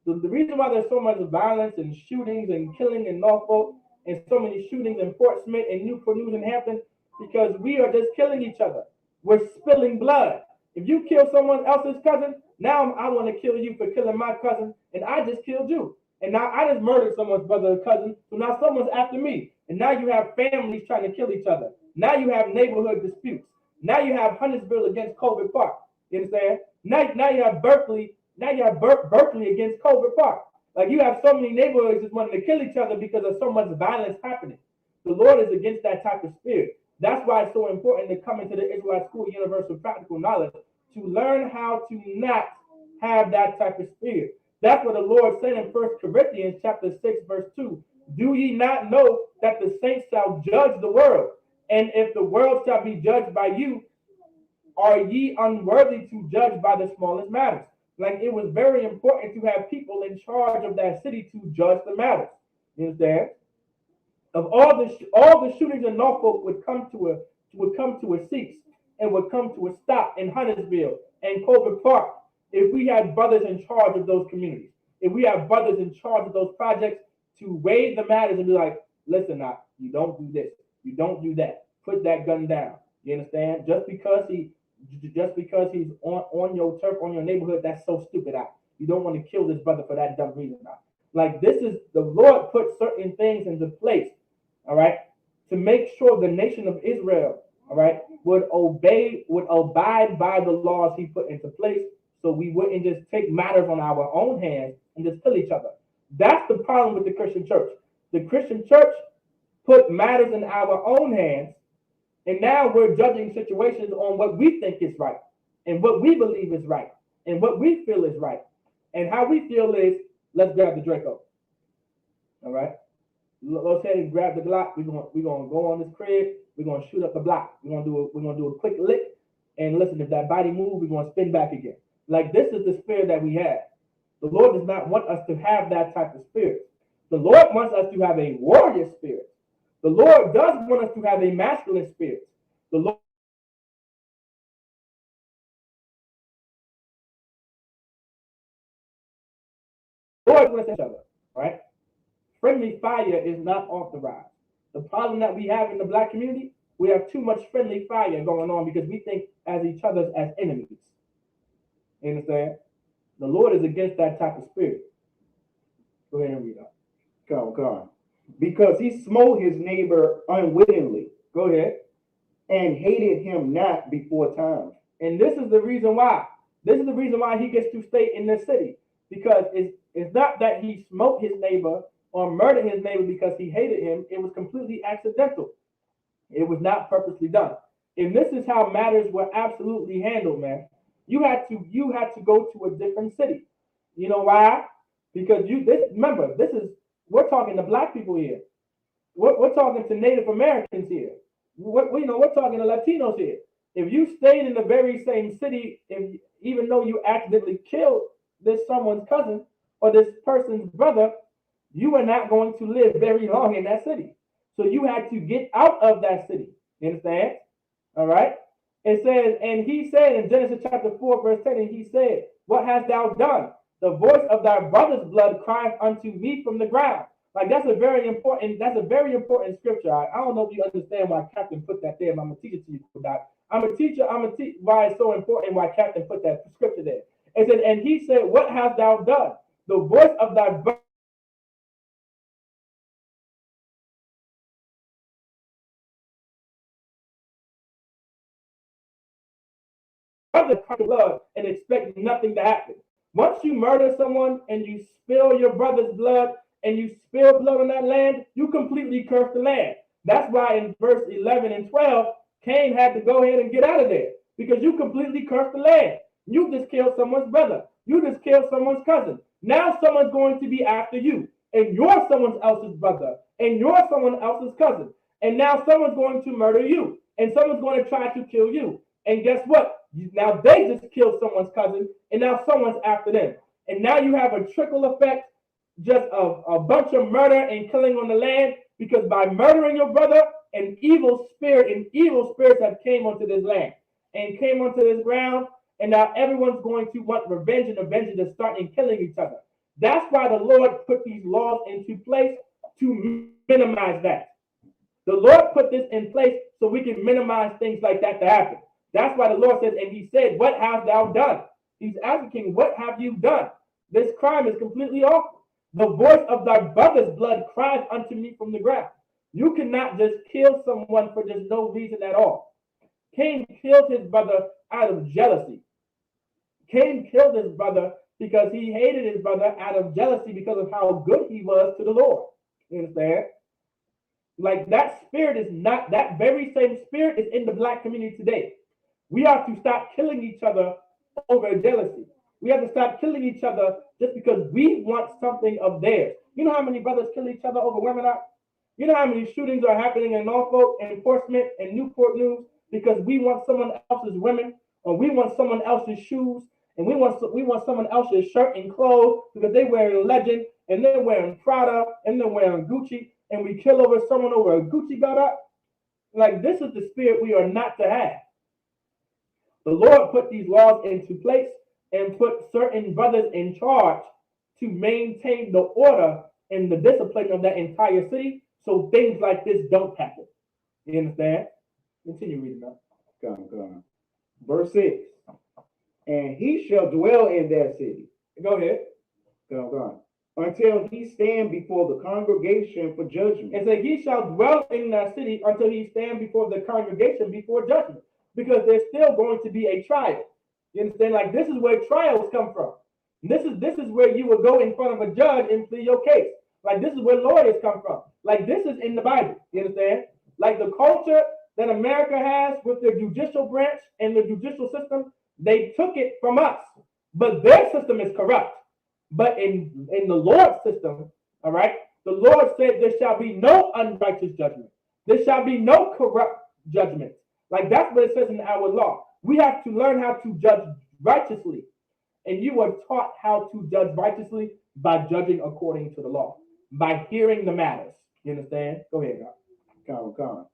The reason why there's so much violence and shootings and killing in Norfolk and so many shootings in Fort Smith and Newport News and Hampton, because we are just killing each other. We're spilling blood. If you kill someone else's cousin, now I want to kill you for killing my cousin, and I just killed you. And now I just murdered someone's brother or cousin, so now someone's after me. And now you have families trying to kill each other. Now you have neighborhood disputes. Now you have Huntersville against Colbert Park. You understand? Now you have Berkeley. Now you have Berkeley against Colbert Park. Like, you have so many neighborhoods just wanting to kill each other because of so much violence happening. The Lord is against that type of spirit. That's why it's so important to come into the Israelite School of Universal Practical Knowledge to learn how to not have that type of spirit. That's what the Lord said in 1 Corinthians chapter 6, verse 2. Do ye not know that the saints shall judge the world? And if the world shall be judged by you, are ye unworthy to judge by the smallest matters? Like, it was very important to have people in charge of that city to judge the matters. You understand? Of all the shootings in Norfolk would come to a cease and would come to a stop in Huntersville and Colbert Park if we had brothers in charge of those communities. If we have brothers in charge of those projects to weigh the matters and be like, listen, now, you don't do this, you don't do that, put that gun down. You understand? Just because he's on your turf, on your neighborhood, that's so stupid. You don't want to kill this brother for that dumb reason. Like, this is the Lord put certain things into place, all right, to make sure the nation of Israel, all right, would abide by the laws he put into place, so we wouldn't just take matters on our own hands and just kill each other. That's the problem with the Christian church. The Christian church put matters in our own hands, and now we're judging situations on what we think is right and what we believe is right and what we feel is right. And how we feel is, let's grab the Draco. All right? Let's head and grab the Glock. We're gonna go on this crib. We're gonna shoot up the block. We're gonna do a quick lick. And listen, if that body moves, we're gonna spin back again. Like, this is the spirit that we have. The Lord does not want us to have that type of spirit. The Lord wants us to have a warrior spirit. The Lord does want us to have a masculine spirit. The Lord wants each other, right? Friendly fire is not authorized. The problem that we have in the black community, we have too much friendly fire going on because we think as each other as enemies. You understand? The Lord is against that type of spirit. Go ahead and read that. Come on. Because he smote his neighbor unwittingly. Go ahead. And hated him not before time. And this is the reason why. This is the reason why he gets to stay in this city. Because it's not that he smote his neighbor or murdered his neighbor because he hated him. It was completely accidental. It was not purposely done. And this is how matters were absolutely handled, man. You had to go to a different city. You know why? Because we're talking to black people here. We're talking to Native Americans here. We're talking to Latinos here. If you stayed in the very same city, even though you accidentally killed this someone's cousin or this person's brother, you were not going to live very long in that city. So you had to get out of that city. You understand? All right? It says, and he said in Genesis chapter 4, verse 10, and he said, what hast thou done? The voice of thy brother's blood crieth unto me from the ground. Like, that's a very important scripture. I don't know if you understand why Captain put that there, but I'm gonna teach it to you, Doc. I'm a teacher. Why it's so important why Captain put that scripture there. It said, and he said, what hast thou done? The voice of thy brother blood and expect nothing to happen. Once you murder someone and you spill your brother's blood and you spill blood on that land, you completely curse the land. That's why in verse 11 and 12, Cain had to go ahead and get out of there because you completely cursed the land. You just killed someone's brother. You just killed someone's cousin. Now someone's going to be after you, and you're someone else's brother, and you're someone else's cousin. And now someone's going to murder you, and someone's going to try to kill you. And guess what? Now they just killed someone's cousin, and now someone's after them. And now you have a trickle effect, just a bunch of murder and killing on the land, because by murdering your brother, an evil spirit and evil spirits have came onto this land and came onto this ground, and now everyone's going to want revenge and avenge to start and killing each other. That's why the Lord put these laws into place to minimize that. The Lord put this in place so we can minimize things like that to happen. That's why the Lord says, and he said, what hast thou done? He's asking, what have you done? This crime is completely awful. The voice of thy brother's blood cries unto me from the ground. You cannot just kill someone for just no reason at all. Cain killed his brother out of jealousy. Cain killed his brother because he hated his brother out of jealousy because of how good he was to the Lord. You understand? Like that spirit is not, that very same spirit is in the black community today. We have to stop killing each other over jealousy. We have to stop killing each other just because we want something of theirs. You know how many brothers kill each other over women? You know how many shootings are happening in Norfolk and Portsmouth and Newport News because we want someone else's women, or we want someone else's shoes, and we want someone else's shirt and clothes because they wearing Legend and they're wearing Prada and they're wearing Gucci, and we kill over someone over a Gucci belt. Like, this is the spirit we are not to have. The Lord put these laws into place and put certain brothers in charge to maintain the order and the discipline of that entire city so things like this don't happen. You understand? Continue reading now. Come. Verse 6. And he shall dwell in that city. Go ahead. Come. Until he stand before the congregation for judgment. And say, he shall dwell in that city until he stand before the congregation before judgment. Because there's still going to be a trial. You understand? Like, this is where trials come from. This is where you will go in front of a judge and plead your case. Like, this is where lawyers come from. Like, this is in the Bible. You understand? Like, the culture that America has with their judicial branch and the judicial system, they took it from us. But their system is corrupt. But in the Lord's system, all right, the Lord said there shall be no unrighteous judgment. There shall be no corrupt judgment. Like, that's what it says in our law. We have to learn how to judge righteously. And you are taught how to judge righteously by judging according to the law, by hearing the matters. You understand? Go ahead, God. Come.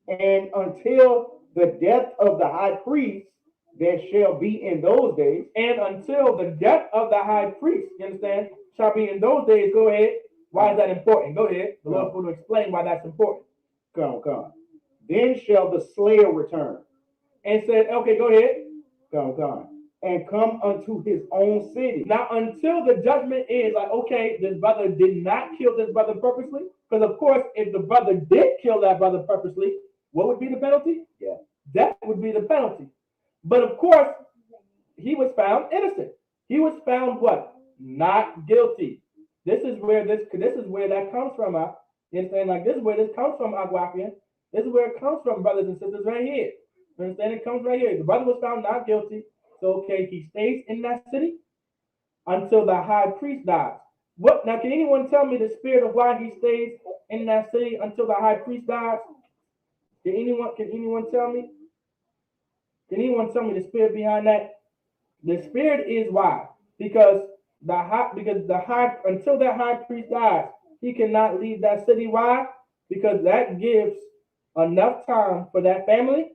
And until the death of the high priest that shall be in those days. And until the death of the high priest, you understand, shall be in those days. Go ahead. Why is that important? Go ahead. The Lord's going to explain why that's important. Come. Then shall the slayer return. And said, okay, go ahead. Come. And come unto his own city. Now, until the judgment is like, okay, this brother did not kill this brother purposely. Because, of course, if the brother did kill that brother purposely, what would be the penalty? Yeah. Death would be the penalty. But, of course, he was found innocent. He was found what? Not guilty. This is where that comes from. You understand? Like, this is where this comes from, Aguafian. This is where it comes from, brothers and sisters, right here. You understand? It comes right here. The brother was found not guilty. So, okay, he stays in that city until the high priest dies. What now? Can anyone tell me the spirit of why he stays in that city until the high priest dies? Can anyone tell me? Can anyone tell me the spirit behind that? The spirit is why. Because until that high priest dies, he cannot leave that city. Why? Because that gives enough time for that family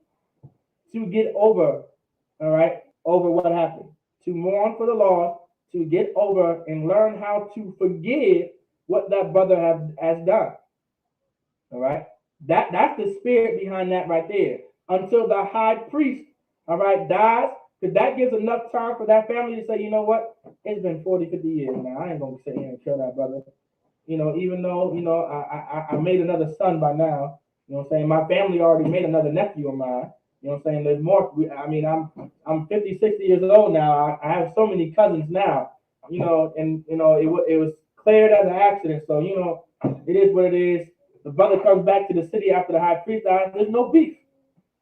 to get over, all right, over what happened, to mourn for the loss, to get over and learn how to forgive what that brother has done. All right, that's the spirit behind that right there. Until the high priest, all right, dies, Because that gives enough time for that family to say, you know what, it's been 40, 50 years now. I ain't gonna sit here and kill that brother. You know, even though, you know, I made another son by now, you know what I'm saying? My family already made another nephew of mine. You know what I'm saying? There's more. I mean, I'm 50, 60 years old now. I have so many cousins now, you know, and, you know, it was cleared as an accident. So, you know, it is what it is. The brother comes back to the city after the high priest dies. There's no beef.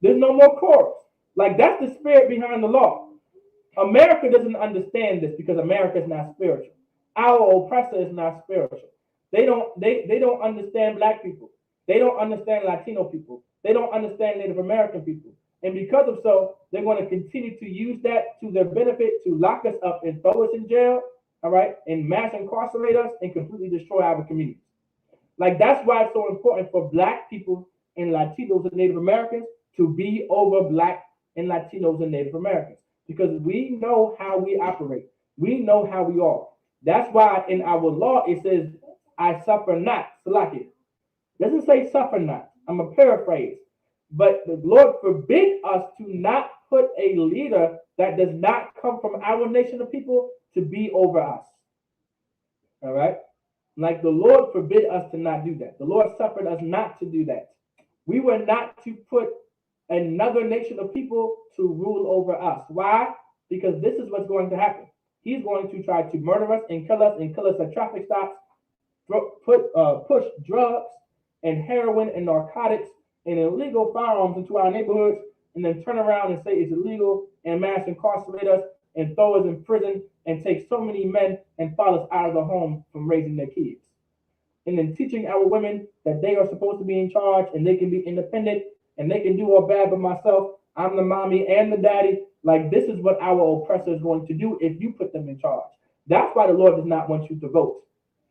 There's no more quarrels. Like, that's the spirit behind the law. America doesn't understand this because America is not spiritual. Our oppressor is not spiritual. They don't understand black people. They don't understand Latino people. They don't understand Native American people. And because of so, they're going to continue to use that to their benefit to lock us up and throw us in jail, all right, and mass incarcerate us and completely destroy our communities. Like, that's why it's so important for black people and Latinos and Native Americans to be over black and Latinos and Native Americans, because we know how we operate. We know how we are. That's why in our law it says, I suffer not. Salaki. It doesn't say suffer not. I'm a paraphrase. But the Lord forbid us to not put a leader that does not come from our nation of people to be over us. All right? Like, the Lord forbid us to not do that. The Lord suffered us not to do that. We were not to put another nation of people to rule over us. Why? Because this is what's going to happen. He's going to try to murder us and kill us at traffic stops, push drugs and heroin and narcotics and illegal firearms into our neighborhoods, and then turn around and say it's illegal and mass incarcerate us and throw us in prison and take so many men and fathers out of the home from raising their kids. And then teaching our women that they are supposed to be in charge and they can be independent and they can do all bad by myself. I'm the mommy and the daddy. Like, this is what our oppressor is going to do if you put them in charge. That's why the Lord does not want you to vote.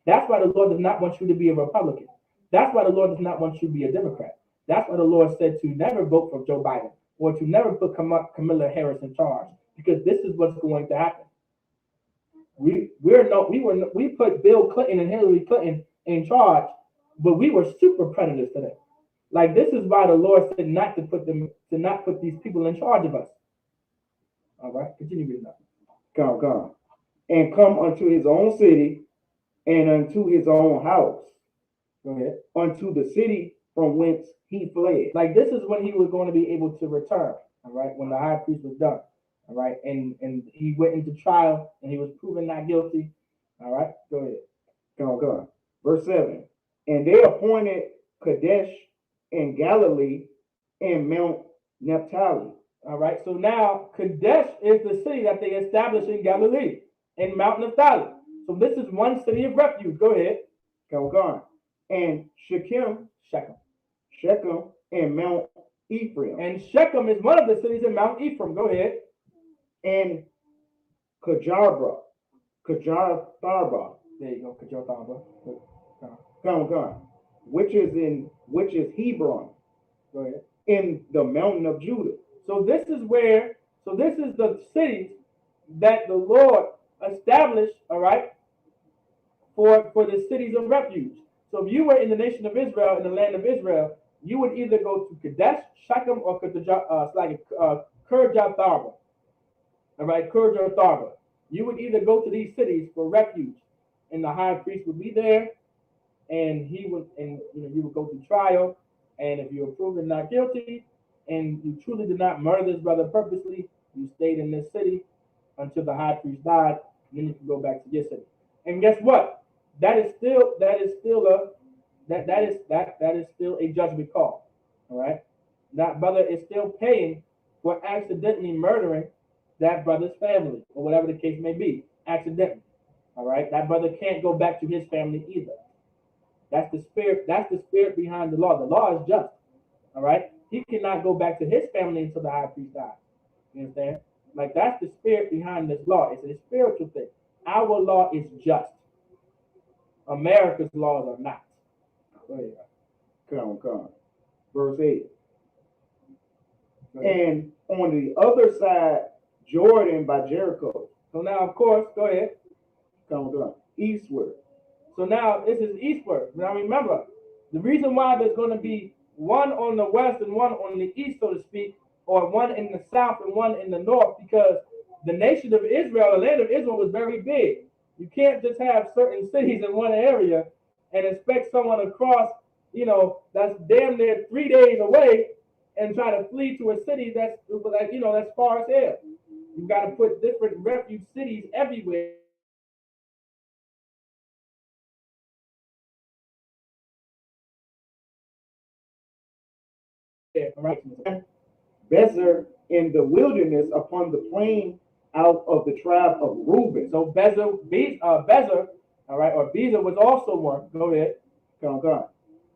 That's why the Lord does not want you to be a Republican. That's why the Lord does not want you to be a Democrat. That's why the Lord said to never vote for Joe Biden or to never put Kamala Harris in charge, because this is what's going to happen. We put Bill Clinton and Hillary Clinton in charge, but we were super predators to them. Like, this is why the Lord said not put these people in charge of us. All right, continue reading that. Come. And come unto his own city and unto his own house. Go ahead. Unto the city from whence he fled. Like, this is when he was going to be able to return, all right, when the high priest was done, all right, and he went into trial and he was proven not guilty. All right, go ahead. Come. Verse 7. And they appointed Kadesh in Galilee and Mount Naphtali. All right, so now Kadesh is the city that they established in Galilee, in Mount Naphtali. So this is one city of refuge. Go ahead. Come. And Shechem and Mount Ephraim. And Shechem is one of the cities in Mount Ephraim. Go ahead. And Kajartharba. There you go, Kajartharba. Come. Which is Hebron. Go ahead. In the mountain of Judah. So this is the cities that the Lord established, all right, for the cities of refuge. So if you were in the nation of Israel, in the land of Israel, you would either go to Kadesh, Shechem, or Kirjatharba. All right, Kirjatharba. You would either go to these cities for refuge, and the high priest would be there, and you would go to trial, and if you were proven not guilty, and you truly did not murder this brother purposely, you stayed in this city until the high priest died, and then you can go back to your city. And guess what? That is still a judgment call. All right, that brother is still paying for accidentally murdering that brother's family, or whatever the case may be, accidentally. All right, that brother can't go back to his family either. That's the spirit. That's the spirit behind the law. The law is just. All right, he cannot go back to his family until the high priest dies. You understand? Like, that's the spirit behind this law. It's a spiritual thing. Our law is just. America's laws are not. Go ahead. Come. Verse 8. And on the other side, Jordan by Jericho. So now, of course, go ahead. Come. Eastward. So now this is eastward. Now remember, the reason why there's going to be one on the west and one on the east, so to speak, or one in the south and one in the north, because the nation of Israel, the land of Israel, was very big. You can't just have certain cities in one area and expect someone across, that's damn near 3 days away, and try to flee to a city that's like, that's far as hell. You've got to put different refuge cities everywhere, so that way you can have people that can flee and there. All right. Bezer in the wilderness upon the plain out of the tribe of Reuben. So Bezer, all right, or Bezer was also one. Go ahead. Come.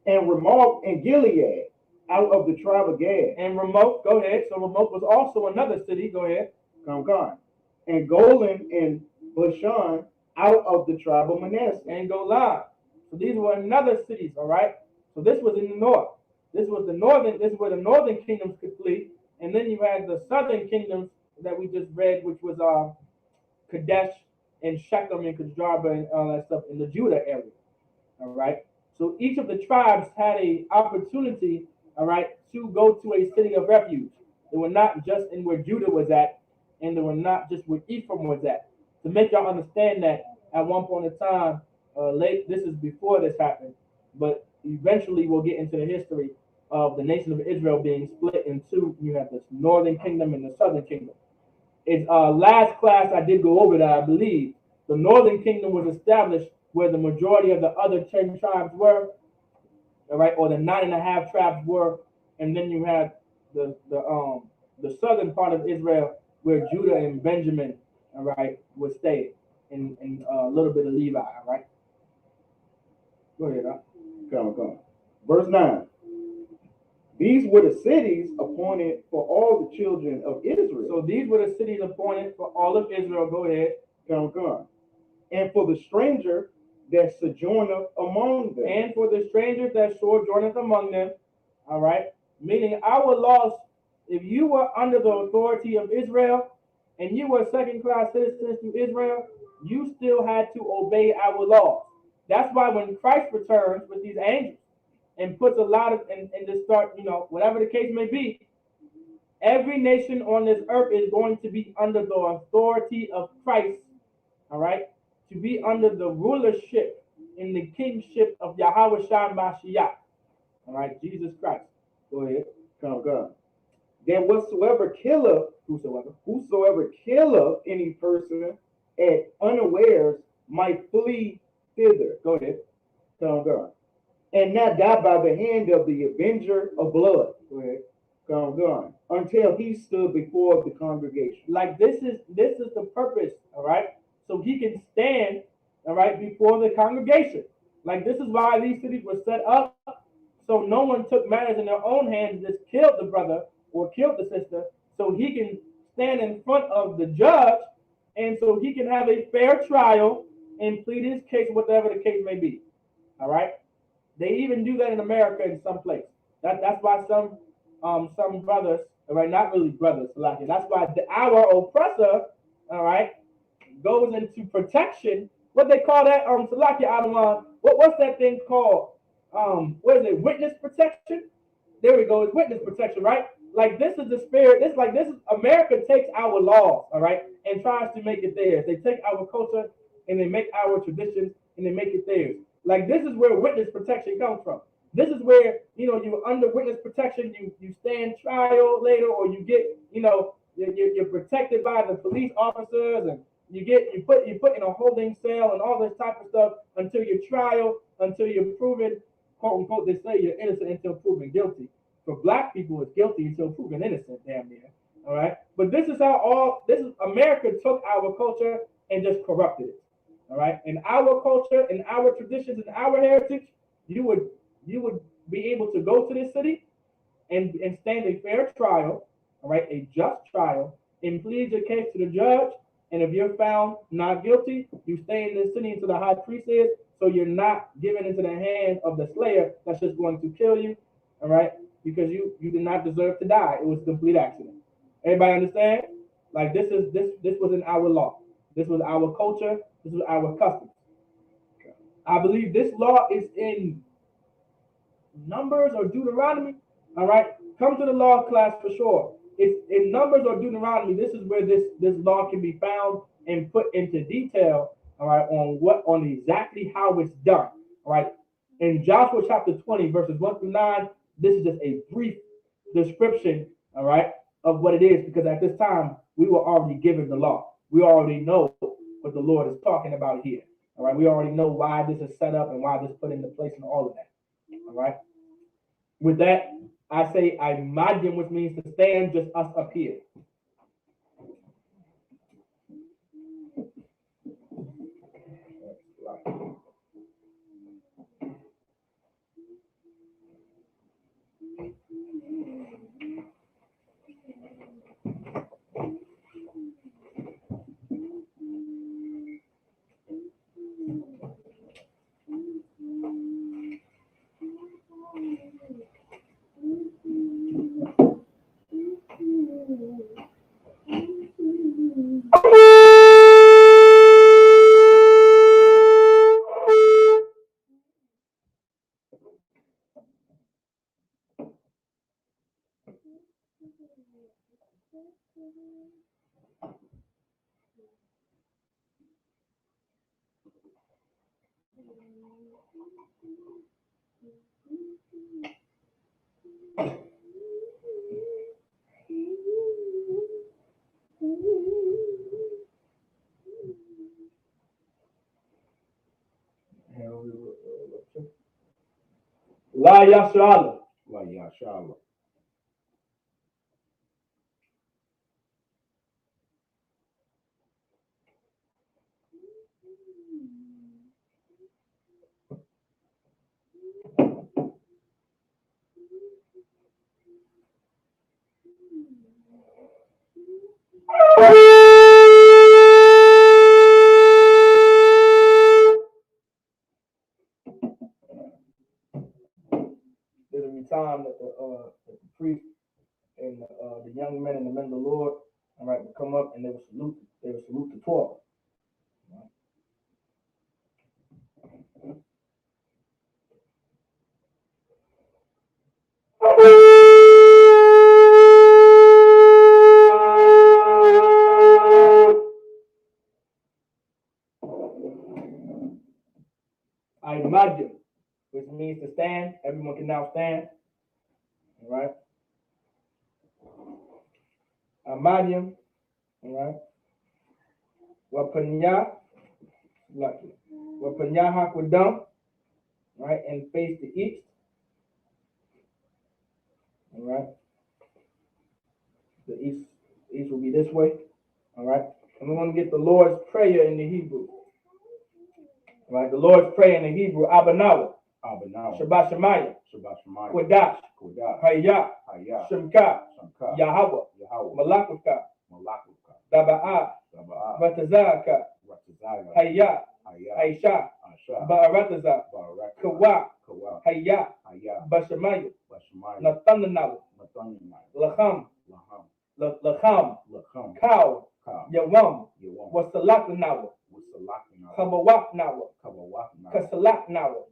And Ramoth in Gilead out of the tribe of Gad. And Ramoth, go ahead. So Ramoth was also another city. Go ahead. Come. And Golan in Bashan out of the tribe of Manasseh. And Golan. So these were another cities, all right? So this was in the north. This is where the northern kingdoms could flee. And then you had the southern kingdoms that we just read, which was Kadesh and Shechem and Kajarba and all that stuff in the Judah area. All right. So each of the tribes had a opportunity, all right, to go to a city of refuge. They were not just in where Judah was at, and they were not just where Ephraim was at. To make y'all understand that at one point in time, this is before this happened, but eventually we'll get into the history of the nation of Israel being split in two. You have this northern kingdom and the southern kingdom. It's last class I did go over that, I believe. The northern kingdom was established where the majority of the other 10 tribes were, all right, or the 9.5 tribes were, and then you had the southern part of Israel where Judah and Benjamin, all right, would stay, and a little bit of Levi, all right. Go ahead, huh? Come. Verse 9. These were the cities appointed for all the children of Israel. So these were the cities appointed for all of Israel. Go ahead. Come. And for the stranger that sojourneth among them. And for the strangers that sojourneth among them. All right. Meaning our laws, if you were under the authority of Israel and you were second-class citizens to Israel, you still had to obey our laws. That's why when Christ returns with these angels and puts a lot of, and just start, whatever the case may be, every nation on this earth is going to be under the authority of Christ, all right, to be under the rulership in the kingship of Yahweh Shai Mashiach, all right, Jesus Christ. Go ahead. Come. Then whosoever killeth any person at unawares might flee thither. Go ahead. Come. And not die by the hand of the avenger of blood. Go ahead. Come. Until he stood before the congregation. Like this is the purpose, all right? So he can stand, all right, before the congregation. Like this is why these cities were set up, so no one took matters in their own hands and just killed the brother or killed the sister, so he can stand in front of the judge, and so he can have a fair trial and plead his case, whatever the case may be. All right. They even do that in America in some place. That's why some brothers, all right, not really brothers, like that's why our oppressor, all right, goes into protection. What they call that, Salaki Adawan, what's that thing called? What is it? Witness protection? There we go. It's witness protection, right? Like this is the spirit. This is America takes our laws, all right, and tries to make it theirs. They take our culture and they make our traditions and they make it theirs. Like this is where witness protection comes from. This is where you're under witness protection. You stand trial later, or you get you're protected by the police officers, and you put in a holding cell and all this type of stuff until your trial, until you're proven, quote unquote, they say you're innocent until proven guilty. For black people, it's guilty until proven innocent, damn near. All right, but this is America took our culture and just corrupted it. All right, in our culture, in our traditions, in our heritage, you would be able to go to this city and stand a fair trial, all right, a just trial, and plead your case to the judge. And if you're found not guilty, you stay in this city until the high priest is, so you're not given into the hand of the slayer that's just going to kill you, all right, because you did not deserve to die. It was a complete accident. Everybody understand? Like this was in our law. This was our culture. This was our customs. I believe this law is in Numbers or Deuteronomy. All right, come to the law class for sure. it's in Numbers or Deuteronomy. This is where this law can be found and put into detail. All right, on exactly how it's done. All right, in Joshua chapter 20, verses 1 through 9. This is just a brief description. All right, of what it is, because at this time we were already given the law. We already know what the Lord is talking about here. All right, we already know why this is set up and why this is put into place and all of that. All right. With that, I say imagine, which means to stand, just us up here. La Yashala. La Yashala. There'll be time that the priest and the young men and the men of the Lord, all right, will come up and they will salute. They will salute the 12. I imagine, which means to stand. Everyone can now stand. All right. Imagine, all right. Wapanya, Wapanya Hakwadam, right, and face the east. All right. The east will be this way. All right. And we're going to get the Lord's Prayer in the Hebrew. All right. The Lord's Prayer in the Hebrew. Abanawa. Shabbat Shemayim. Kodash. Hayah. Shemka. Yahweh. Malakuka. Daba'a. Ratazaka. Hayah. Aisha. Ba'arataza. Kawa. Hayah. Bashamayim. Nathanawa. Lacham. Cow. Yawam. Wasalakanawa. Kabawak Nawa. Kasalak Nawa.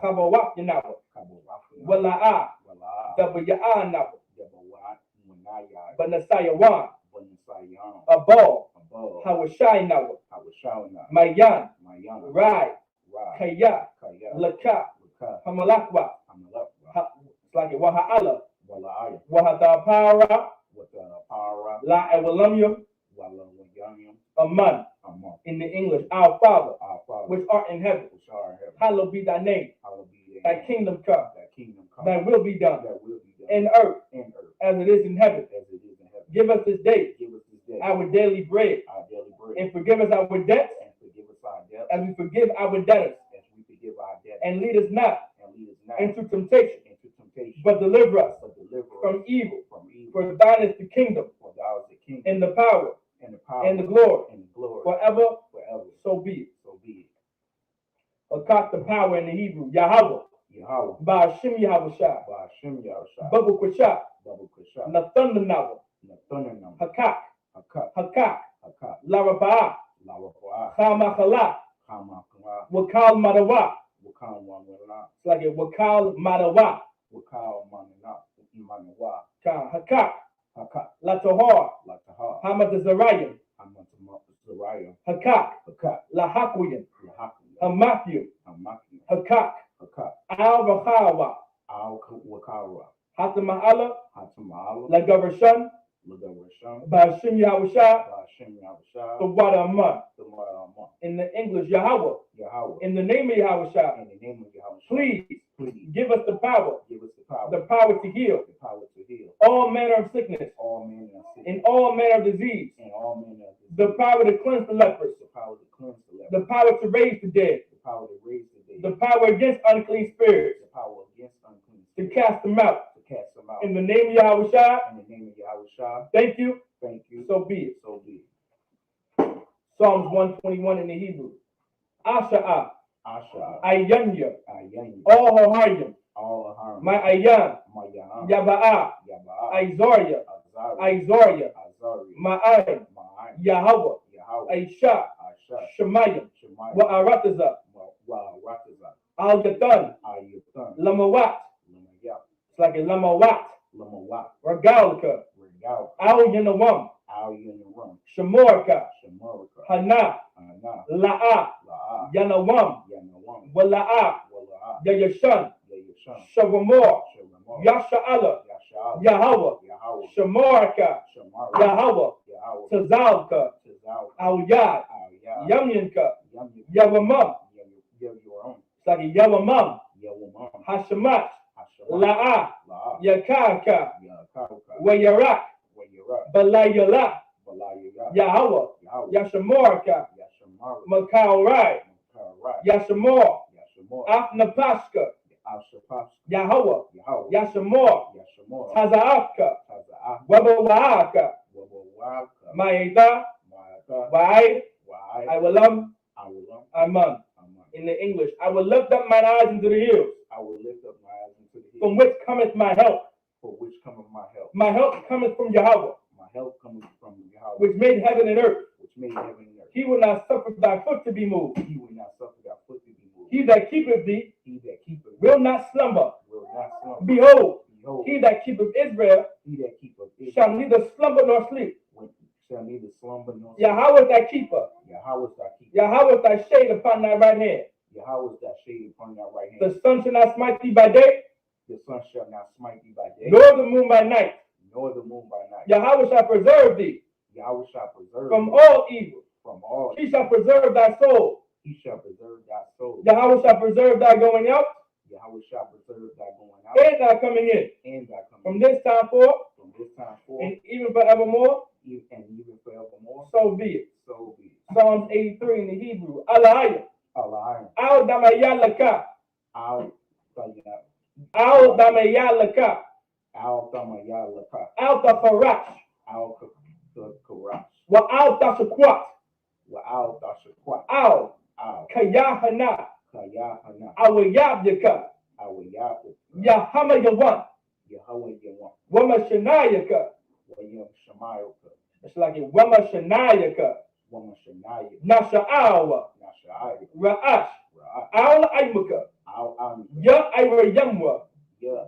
Kabawak Nawa. Wala'a. Dabaya'a Nawa. Banasayawan. Abal. Hawashai Nawa. Mayan. Rai. Kaya. Laka. Hamalakwa. It's like it. Waha'ala. Wahadapara. La Ewalamyum. Aman. In the English, our Father, which art in heaven, hallowed be thy name. Thy kingdom come. Thy will be done in earth as it is in heaven. Give us this day our daily bread, and forgive us our debts as we forgive our debtors. And lead us not into temptation, but deliver us from evil. For thine is the kingdom, and the power, and the glory, forever. So be it. Akak, the power in the Hebrew, Yahweh. Ba'ashim Yahushua. Babu Kusha. Nathanawa. Hakak. Laraba'a. Chamakala. Wakal Madawa. It's like a Wakal Madawa. Hakak. Hakak, La Tahar, Latahar, Hamad Zariah, Zariah, Hakak, Hakak, La Hakuyan, Lahaku, Hamathu, Hamaki, Hakak, Hakak, Al Rahawa, Al Wakara, Hatama'ala, Hatamala, La Gavershan, Lagarishan, Bashim Yahusha, Bashim Yahusha, the Wada Aman. the Marama, In the English, Yahweh, Yahweh, in the name of Yahusha, in the name of Yahweh, please please give us the power give us the power to heal power to heal all manner of sickness all manner of and sickness all manner of disease, and all manner of the disease, power to cleanse the lepers, the power to cleanse the leper, the power to raise the dead, the power to raise the dead, the power against unclean spirits, the power against unclean to spirits, cast them out. to cast them out. In the name of Yahusha, In the name of Yahweh, thank you, thank you. so be it. So be it. Psalms 121 in the Hebrew. Asha'a, Asha, Ayanya, Ayan, all Hohayim, all harm, my Ayan, Mayam, Yaba'a, Yaba, Izoria, Azari, Izoria, Azari, Ma'ayin, Ma'an, Yahweh, Yahweh, Aisha, Asha, Shemayim, Shemai, Wa'arataza, Rataza, Al Yatan, Ayutan, Lamawat, Lamaya, it's like a Lamawat, Lamawat, Regalka, Regal, Al Yanawam, Al Yanarum, Shemorka, Shemorka, Hana, Ana, La'a, La'a, Yanawam, Yanawam, Wala'a, Wala'a, Yayashan, Yayashan, Shavamor, Shemamor, Yasha'ala, Yasha'al, Yahweh, Yahweh, Shemorka, Shamar, Yahweh, Yahweh, Tazalka, Tazal, Al Yad, Al Yah, Yamyanka, Yam, Yavamam, Yavuram, it's like a Yavamam, Yawamam, Hashemat, Hashamat, La'a, La'a, Yakaka, Yakauka, Wayarak, Wayara, Balayala, Balaya, Yahweh, Yahweh, Yashamorka, Yashamar, Makaurai, Makarai, Yashamor, Yashamor, Afnapashka, Ashapas, Yahweh, Yahweh, Yashamor, Yashamor, Tazaafka, Taza'ah, Wabawaaka, Wabawaka, Maida, Maaka, Wai, Wai, Iwalam, Awalam, Aman. Aman. In the English, I will lift up mine eyes into the hills, I will lift up my eyes into the from hills, which cometh my help. for which cometh my help. My help cometh from Yahweh, My help cometh from Yahweh, which made heaven and earth. which made heaven and earth. He will not suffer thy foot to be moved. He will not suffer thy foot to be moved. He that keepeth thee He that keepeth will not slumber. will not slumber. Behold, Behold, he that keepeth Israel he that keepeth shall Israel neither slumber nor sleep. shall neither slumber nor sleep. Yahweh is thy keeper. Yahweh is thy keeper. Yahweh is thy shade upon thy right hand. Yahweh is thy shade upon thy right hand. The sun shall not smite thee by day, The sun shall not smite thee by day, nor the moon by night. nor the moon by night. Yahweh shall preserve thee Yahweh shall preserve from thee all evil. from all. He shall preserve thy soul. He shall preserve thy soul. Yahweh shall preserve thy going out Yahweh shall preserve thy going out and thy coming in. and thy coming From in. this time forth From this time forth and even forevermore, and even forevermore. so be it. So be it. Psalms 83 in the Hebrew. Alahaya. Allah, Al damayalaka. Al Tayyab, Al damayalaka. Al Tamayalaka, Al tafarash. Al Karash, Wa al tashakwat. Wa Al Tashakwat, Al Al kayahana. Kayahana, Awayabyaka. Awayab, Yahama yawan. Yahweh Yawan, Wamashanayaka. Wayam Shamayaka, It's like a Wamashanayaka. Wama Shanaya, Nasha'awa. Nashai, Ra'ash. Ra, Al aimaka. Al Am, Ya ayrayamwa. Ya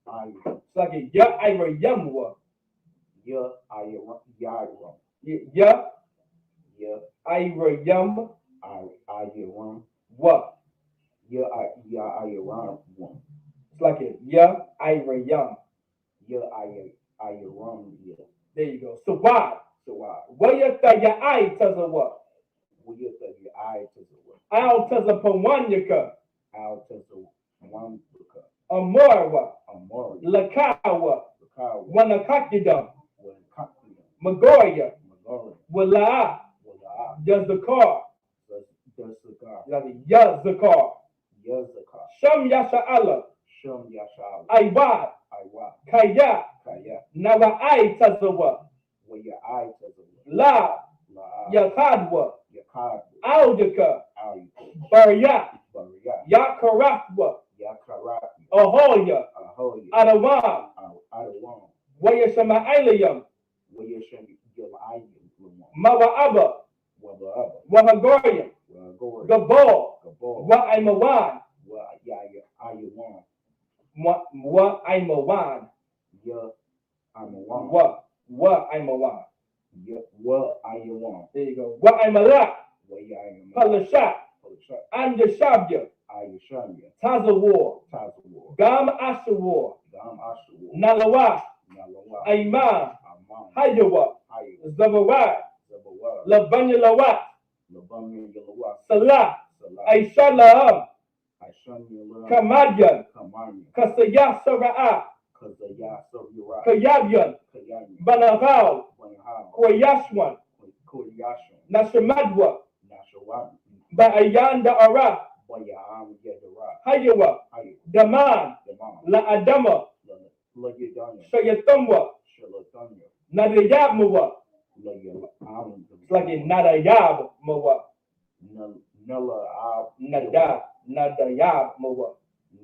Aya, It's like a Ya ayrayamwa. Ya Aya, Yaram, Ya Ya ayrayamwa. Ayaram, Ya Ayaram, It's like a Ya ayrayam. Ya Ayaram, Ya. There you go. So why? So Wayata ya ay tazawa. we get the eye to the world. Al tazapawanyaka. Out to the one book, Amorwa. Amori, Lakawa. the cow, Wanakakidam. when Kakuya, Magoya. Magori, Wala. Wala, Yazakar. the cigar, Yazakar. Yazaka, Sham Yasha'ala. Shum Yashal, Aywad. Iwa, Kaya. Kaya, Nawa ay tazawa. where your eye to the world. La. La, Yakadwa. Yakad, Aljaka. Al, Barya. Baria, Yakarafwa. Yakarat, Ahoya. Ahoy, Adawam. Adawan, Wayashama'alayam. where you should give eye, Mawa'aba. Wabba, Wahagoyam. Wagor, Gabal. Gabor, Wa'aimawan. Ayawan, Wa'aimawan. Ya, I'm a one. Wa. Wa Imawa. Well, I am one. There you go. Wa Imala. Well, I am Palashat. Anja Shabya. I Shamya. Taza War. Tazawar. Gam Asha War. Gam Ashawar. Nalawa. Nalawa. Aimam. Amam. Hayawa. Hayy. Zawawat. Zabawar. Labanya Lawat. Labami Yalawa. Salah. Salah. Aisha Laham. Aishamya. Kamadyan. Kamanya. Kasaya Sara'a. Kazaya Sabura. Kayabyan. Kayanya. Banahal. Banahal. Koyashwan. Koyashwan. Nashamadwa. Nashawat. Ba'ayanda Ara. Bayam Yadara. Hayawa. Hayy. Daman. Damam. La Adama. Lagidanya. Shayatumwa. Shalatanya. Nadayabmawa. Lagidam. It's like in Nadayabmawa. Nala Nadayabmawa.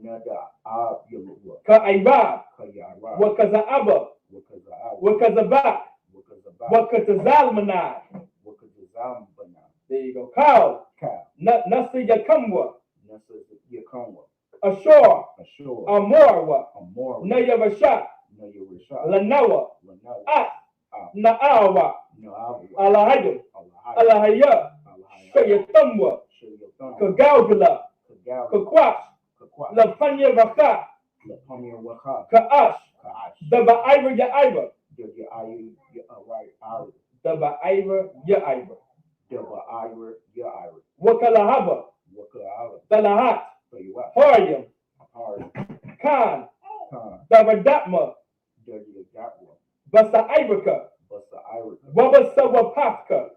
Nada Ab Yalua. Ka'ibab. Kayara. Wakaza'aba. Wakaza. Wakazabak. Wakazaba. Wakatazalmanad. Wakazambana. There you go. Cow. Cow. Nasiyakamwa. Nasa Yakamwa. Ashore. Ashore. Amorwa. Amor. Nayavashat. Nayarasha. Lanawa. Lanawa. At. Na'awa. Naawa. Alahayim. Alahai. Alahaya. Alahai. Shayatumwa. Shayatam. Kagaugala. Kagawa. Kakwash. Kakwa. Lapanya Vaka. Lapamir Waka. Ka'ash. Kaash. Daba Iver Ya'iva. Daba Ayu. Right. Aru. Daba Iver Ya'iva. Daba Ira. Yaira. Wakalahaba. Waka Ara. Dalahat. Kaywa. Horyam. Hard. Khan. Khan. Daba Datma. Dirty Gatwa. Basa Iverka. Basta Ira. Waba Sawa Pafka.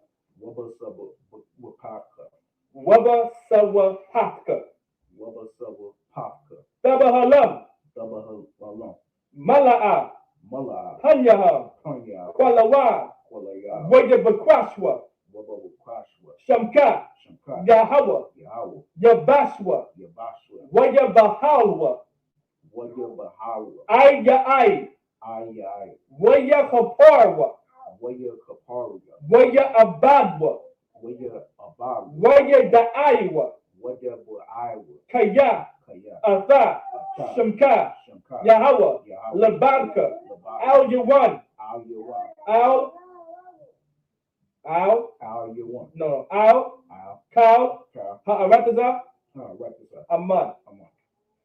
Wubba Subba Wapaka. Waba Sawa Pafka. Wubba Subba Paka. Daba Halam. Daba Halam. Mala'a. Mala. Hanyaham. Panya. Kwalawa. Kwalaya. Waya Bakwashwa. Wubba Wakwashwa. Shamka. Shamka. Yahawa. Yahawa. Yabashwa. Yabashwa. Waya Bahalwa. Waya Bahawa. Aya Ai. Ayai. Waya Kaparwa. Waya Kaparia. Waya Abadwa. Waya Abaru. Waya Da'aiwa. Waya Bu'aiwa. Kaya. Kaya. Atha. Ata. Shamka. Shamka. Yahawa. Yahawa. Labanka. Labar. Al Yawan. Al Yawan. Al. Al Yawan. No. Al. Al. Kal. Kal. Ha'arataza. Rekisa. Aman. Aman.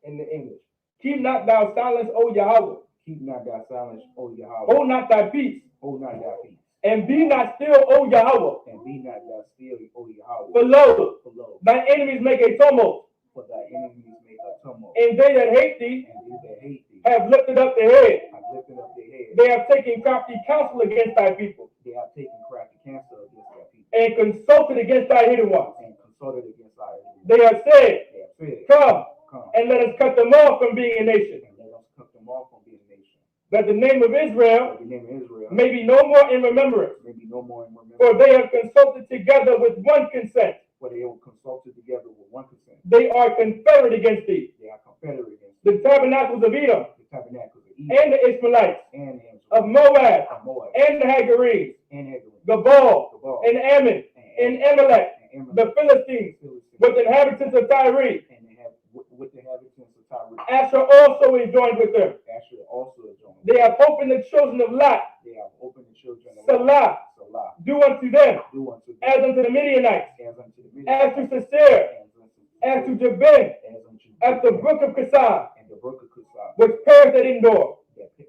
In the English. Keep not thou silence, O Yahweh. Keep not thy silence, O Yahweh. Hold not thy peace. Hold not thy peace. And be not still, O Yahweh. And be not thou still, O Yahweh. For lo, Below. thy enemies make a tumult. For thy enemies make a tumult. And they that hate thee And they that hate thee have lifted up their head. have lifted up their head. They have taken crafty counsel against thy people. They have taken crafty counsel against thy people. And consulted against thy hidden ones. And consulted against thy enemies. They have said, They have said, come come, and let us cut them off from being a nation. and let us cut them off from being a nation. That the name of Israel That the name of Israel may be no more in remembrance. may be no more in For remembrance. they have consulted together with one consent. For they were consulted together with one consent. They are confederate against thee. They are confederate against The tabernacles of Edom the tabernacles of Edom and the Ishmaelites and the of Moab of Moab and the Hagarenes, and Hagari, Gabal Gabal, and Ammon and Amalek, and Amalek, the Philistines, Philistines, with inhabitants of Tyre. and they have with the inhabitants of Tyre. Asher also is joined with them. Asher also is joined. They have opened the children of Lot. They have opened the children of Salah, Salah. do unto them Do unto them as unto the Midianites, as unto the as to Midianites, Sisera, as to Jabin, as unto at the brook of Kissar, and the brook of Kissar, which perished at Endor.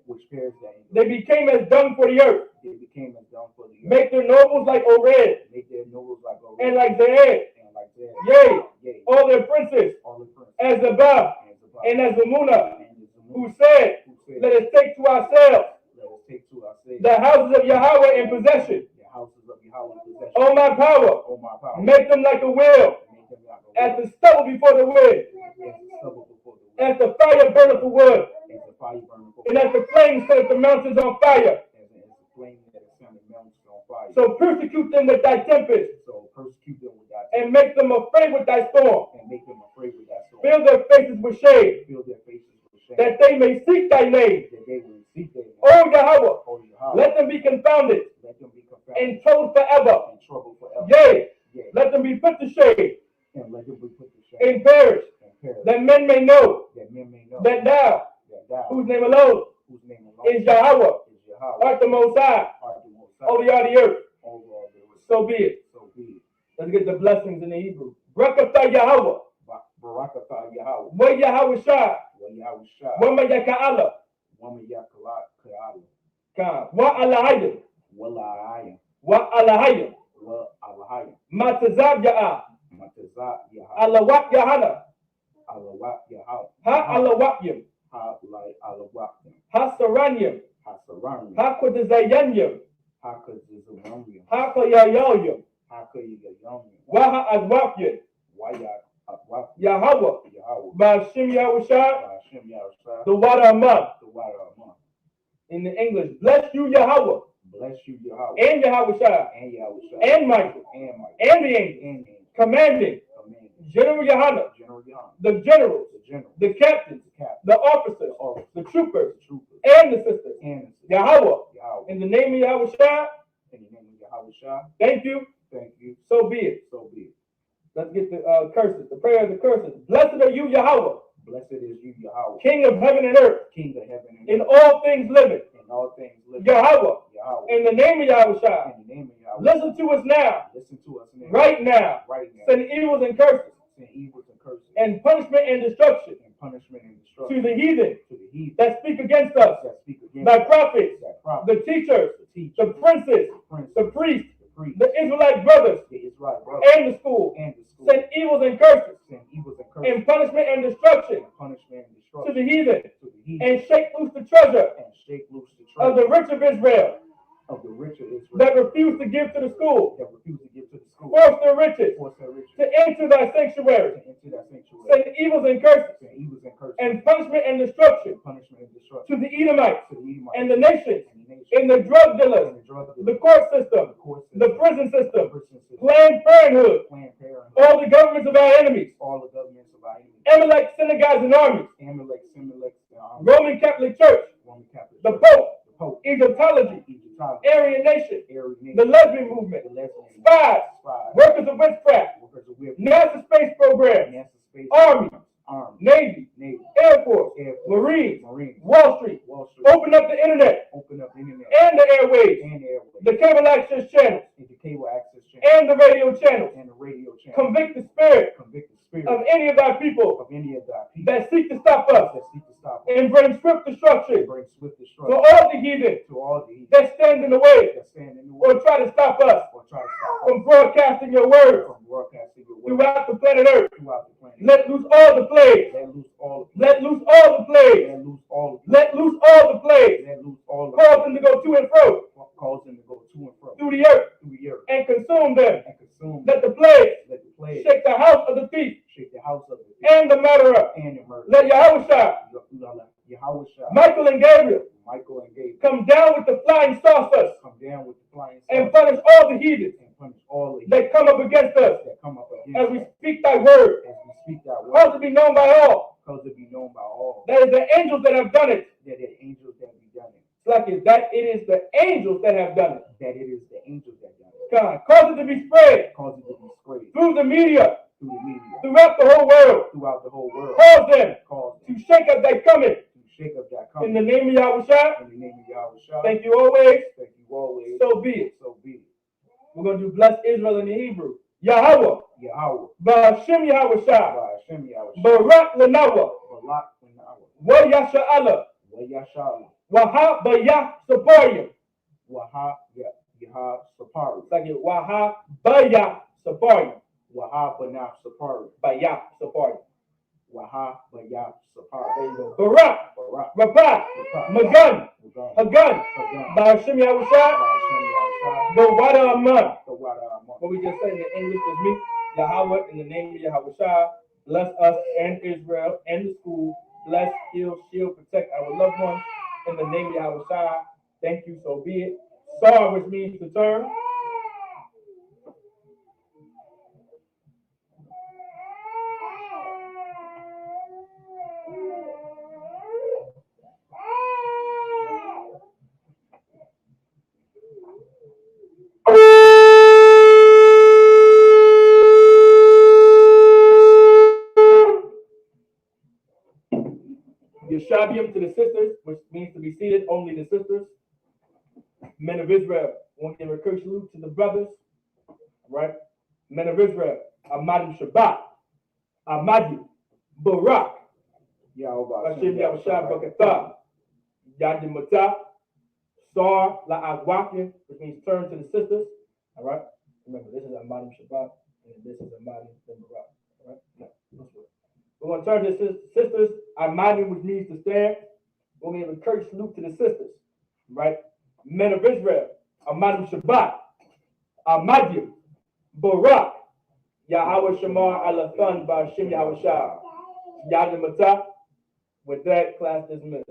which perished that They became as dung for the earth. they became as dung for the earth. Make their nobles like Ored, Make their nobles like a and like Zered. and like that. Yea, Yea, all their princes, all the princes as Zabah and Zabah and as Zamuna, and the Zamuna, who said, who said, let us take to ourselves let us take to ourselves the houses of Yahweh in possession. the houses of Yahweh in possession. O my power, Oh my power, make them like a wheel, make them like a as wheel, the stubble before the wind, as the stubble before the wind, as the fire burneth the wood, as the fire burning before and as the flames set the mountains on fire. as the flame that is sounding mountains on fire. So persecute them with thy tempest, So persecute them with thy and make them afraid with thy storm. and make them afraid with thy sword. Fill their faces with shame, Fill their faces with shame, that they may seek thy name. that they will seek their name. O Yahweh, O Yahweh, let them be confounded let them be confounded and told forever. and troubled forever. Yea, Yea, let them be put to shame and let them be put to shame and perish, and perish, that men may know that men may know that thou, that thou, whose name alone whose name alone is Yahweh, is Yahweh, art the Most High, over all the earth. So be it. Let's get the blessings in the Hebrew. Barakatah Yahweh. Barakatah Yahweh. Wa Yahweh Shah. Wa Mayaka'ala. Wa Alahayim. Wa Alahayim. Matazab Ya'ah. Alawak Yahana. Ha Alawakyim. Ha Saranyim. Ha Kodazayanyim. Ha Koyayoyim. Wa Adwakyim. Yahweh. Bashim Yahushua. The water among. In the English, bless you Yahweh. And Yahushua. And Michael. And the angels. Commanding. General Yohana. The generals. The captains. The officers. The troopers. And the sisters. Yahweh. In the name of Yahushua. Thank you. So be it. Let's get the curses. The prayer of the curses. Blessed are you, Yahweh. King of heaven and earth. In all things living. Yahweh. In the name of Yahushua. Listen to us now. Right now. Send evils and curses. And punishment and destruction. To the heathen. That speak against us. Thy prophets. The teachers. The princes. The priests. The Israelite brothers. And the school. Send evils and curses. And punishment and destruction. To the heathen. And shake loose the treasure. Of the rich of Israel. That refuse to give to the school. Force their riches. To enter thy sanctuary. Send evils and curses. And punishment and destruction. To the Edomites. And the nations. And the drug dealers. The court system. The prison system. Planned Parenthood. All the governments of our enemies. Amalek synagogues and armies. Roman Catholic Church. The Pope. Egyptology. Aryan nation. The lesbian movement. Spies. Workers of witchcraft. NASA space program. Army. Navy. Air Force. Marines. Wall Street. Open up the internet. And the airways. The cable access channels. And the radio channels. Convict the spirit of any of our people that seek to stop us and bring swift destruction to all the heathen that stand in the way or try to stop us from broadcasting your word throughout the planet Earth. Let loose all the plagues. Let loose all the plagues. Let loose all the plagues. Cause them to go to and fro through the earth and consume them. Let the plague shake the house of the thief and the murderer. Let Yahushua, Michael and Gabriel come down with the flying saucers and punish all the heathens that come up against us as we speak thy word. Cause it be known by all. That is the angels that have done it. Like it, that it is the angels that have done it. God, cause it to be spread through the media, throughout the whole world. Cause them to shake up thy coming. In the name of Yahushua. Thank you always. So be it. We're going to do bless Israel in the Hebrew. Yahweh. Ba'ashem Yahushua. Barak Lanawa. Wa Yasha'ala. Waha Bayah Saparim. Like it. Waha Bayah Saparim. Bayah Saparim. There you go. Barak. Rapah. Magan. Hagan. Ba'ashem Yahushua. The water among. What we just said in the English is me. Yahweh, in the name of Yahushua. Bless us and Israel and the school. Bless, heal, shield, protect our loved ones. In the name of Yahushua. Thank you, so be it. Sar, which means to turn. Yeshabium to the sisters, which means to be seated, only the sisters. Men of Israel, I want to give a quick salute to the brothers, right? Men of Israel, Amadim Shabbat, Amadi, Barak, Hashem Yahushua Bakatah, Yadim Matah, Sar La'agwakin, which means turn to the sisters. All right. Remember, this is Amadim Shabbat, and this is Amadim Barak. All right. No, we're going to turn to the sisters. Amadim, which means to stand. We're going to give a church salute to the sisters. Right. Men of Israel, Amadim Shabbat, Amadim Barak, Yahweh Shamar Alathan by Hashem Yahushua, Yadim Matah. With that, class dismissed.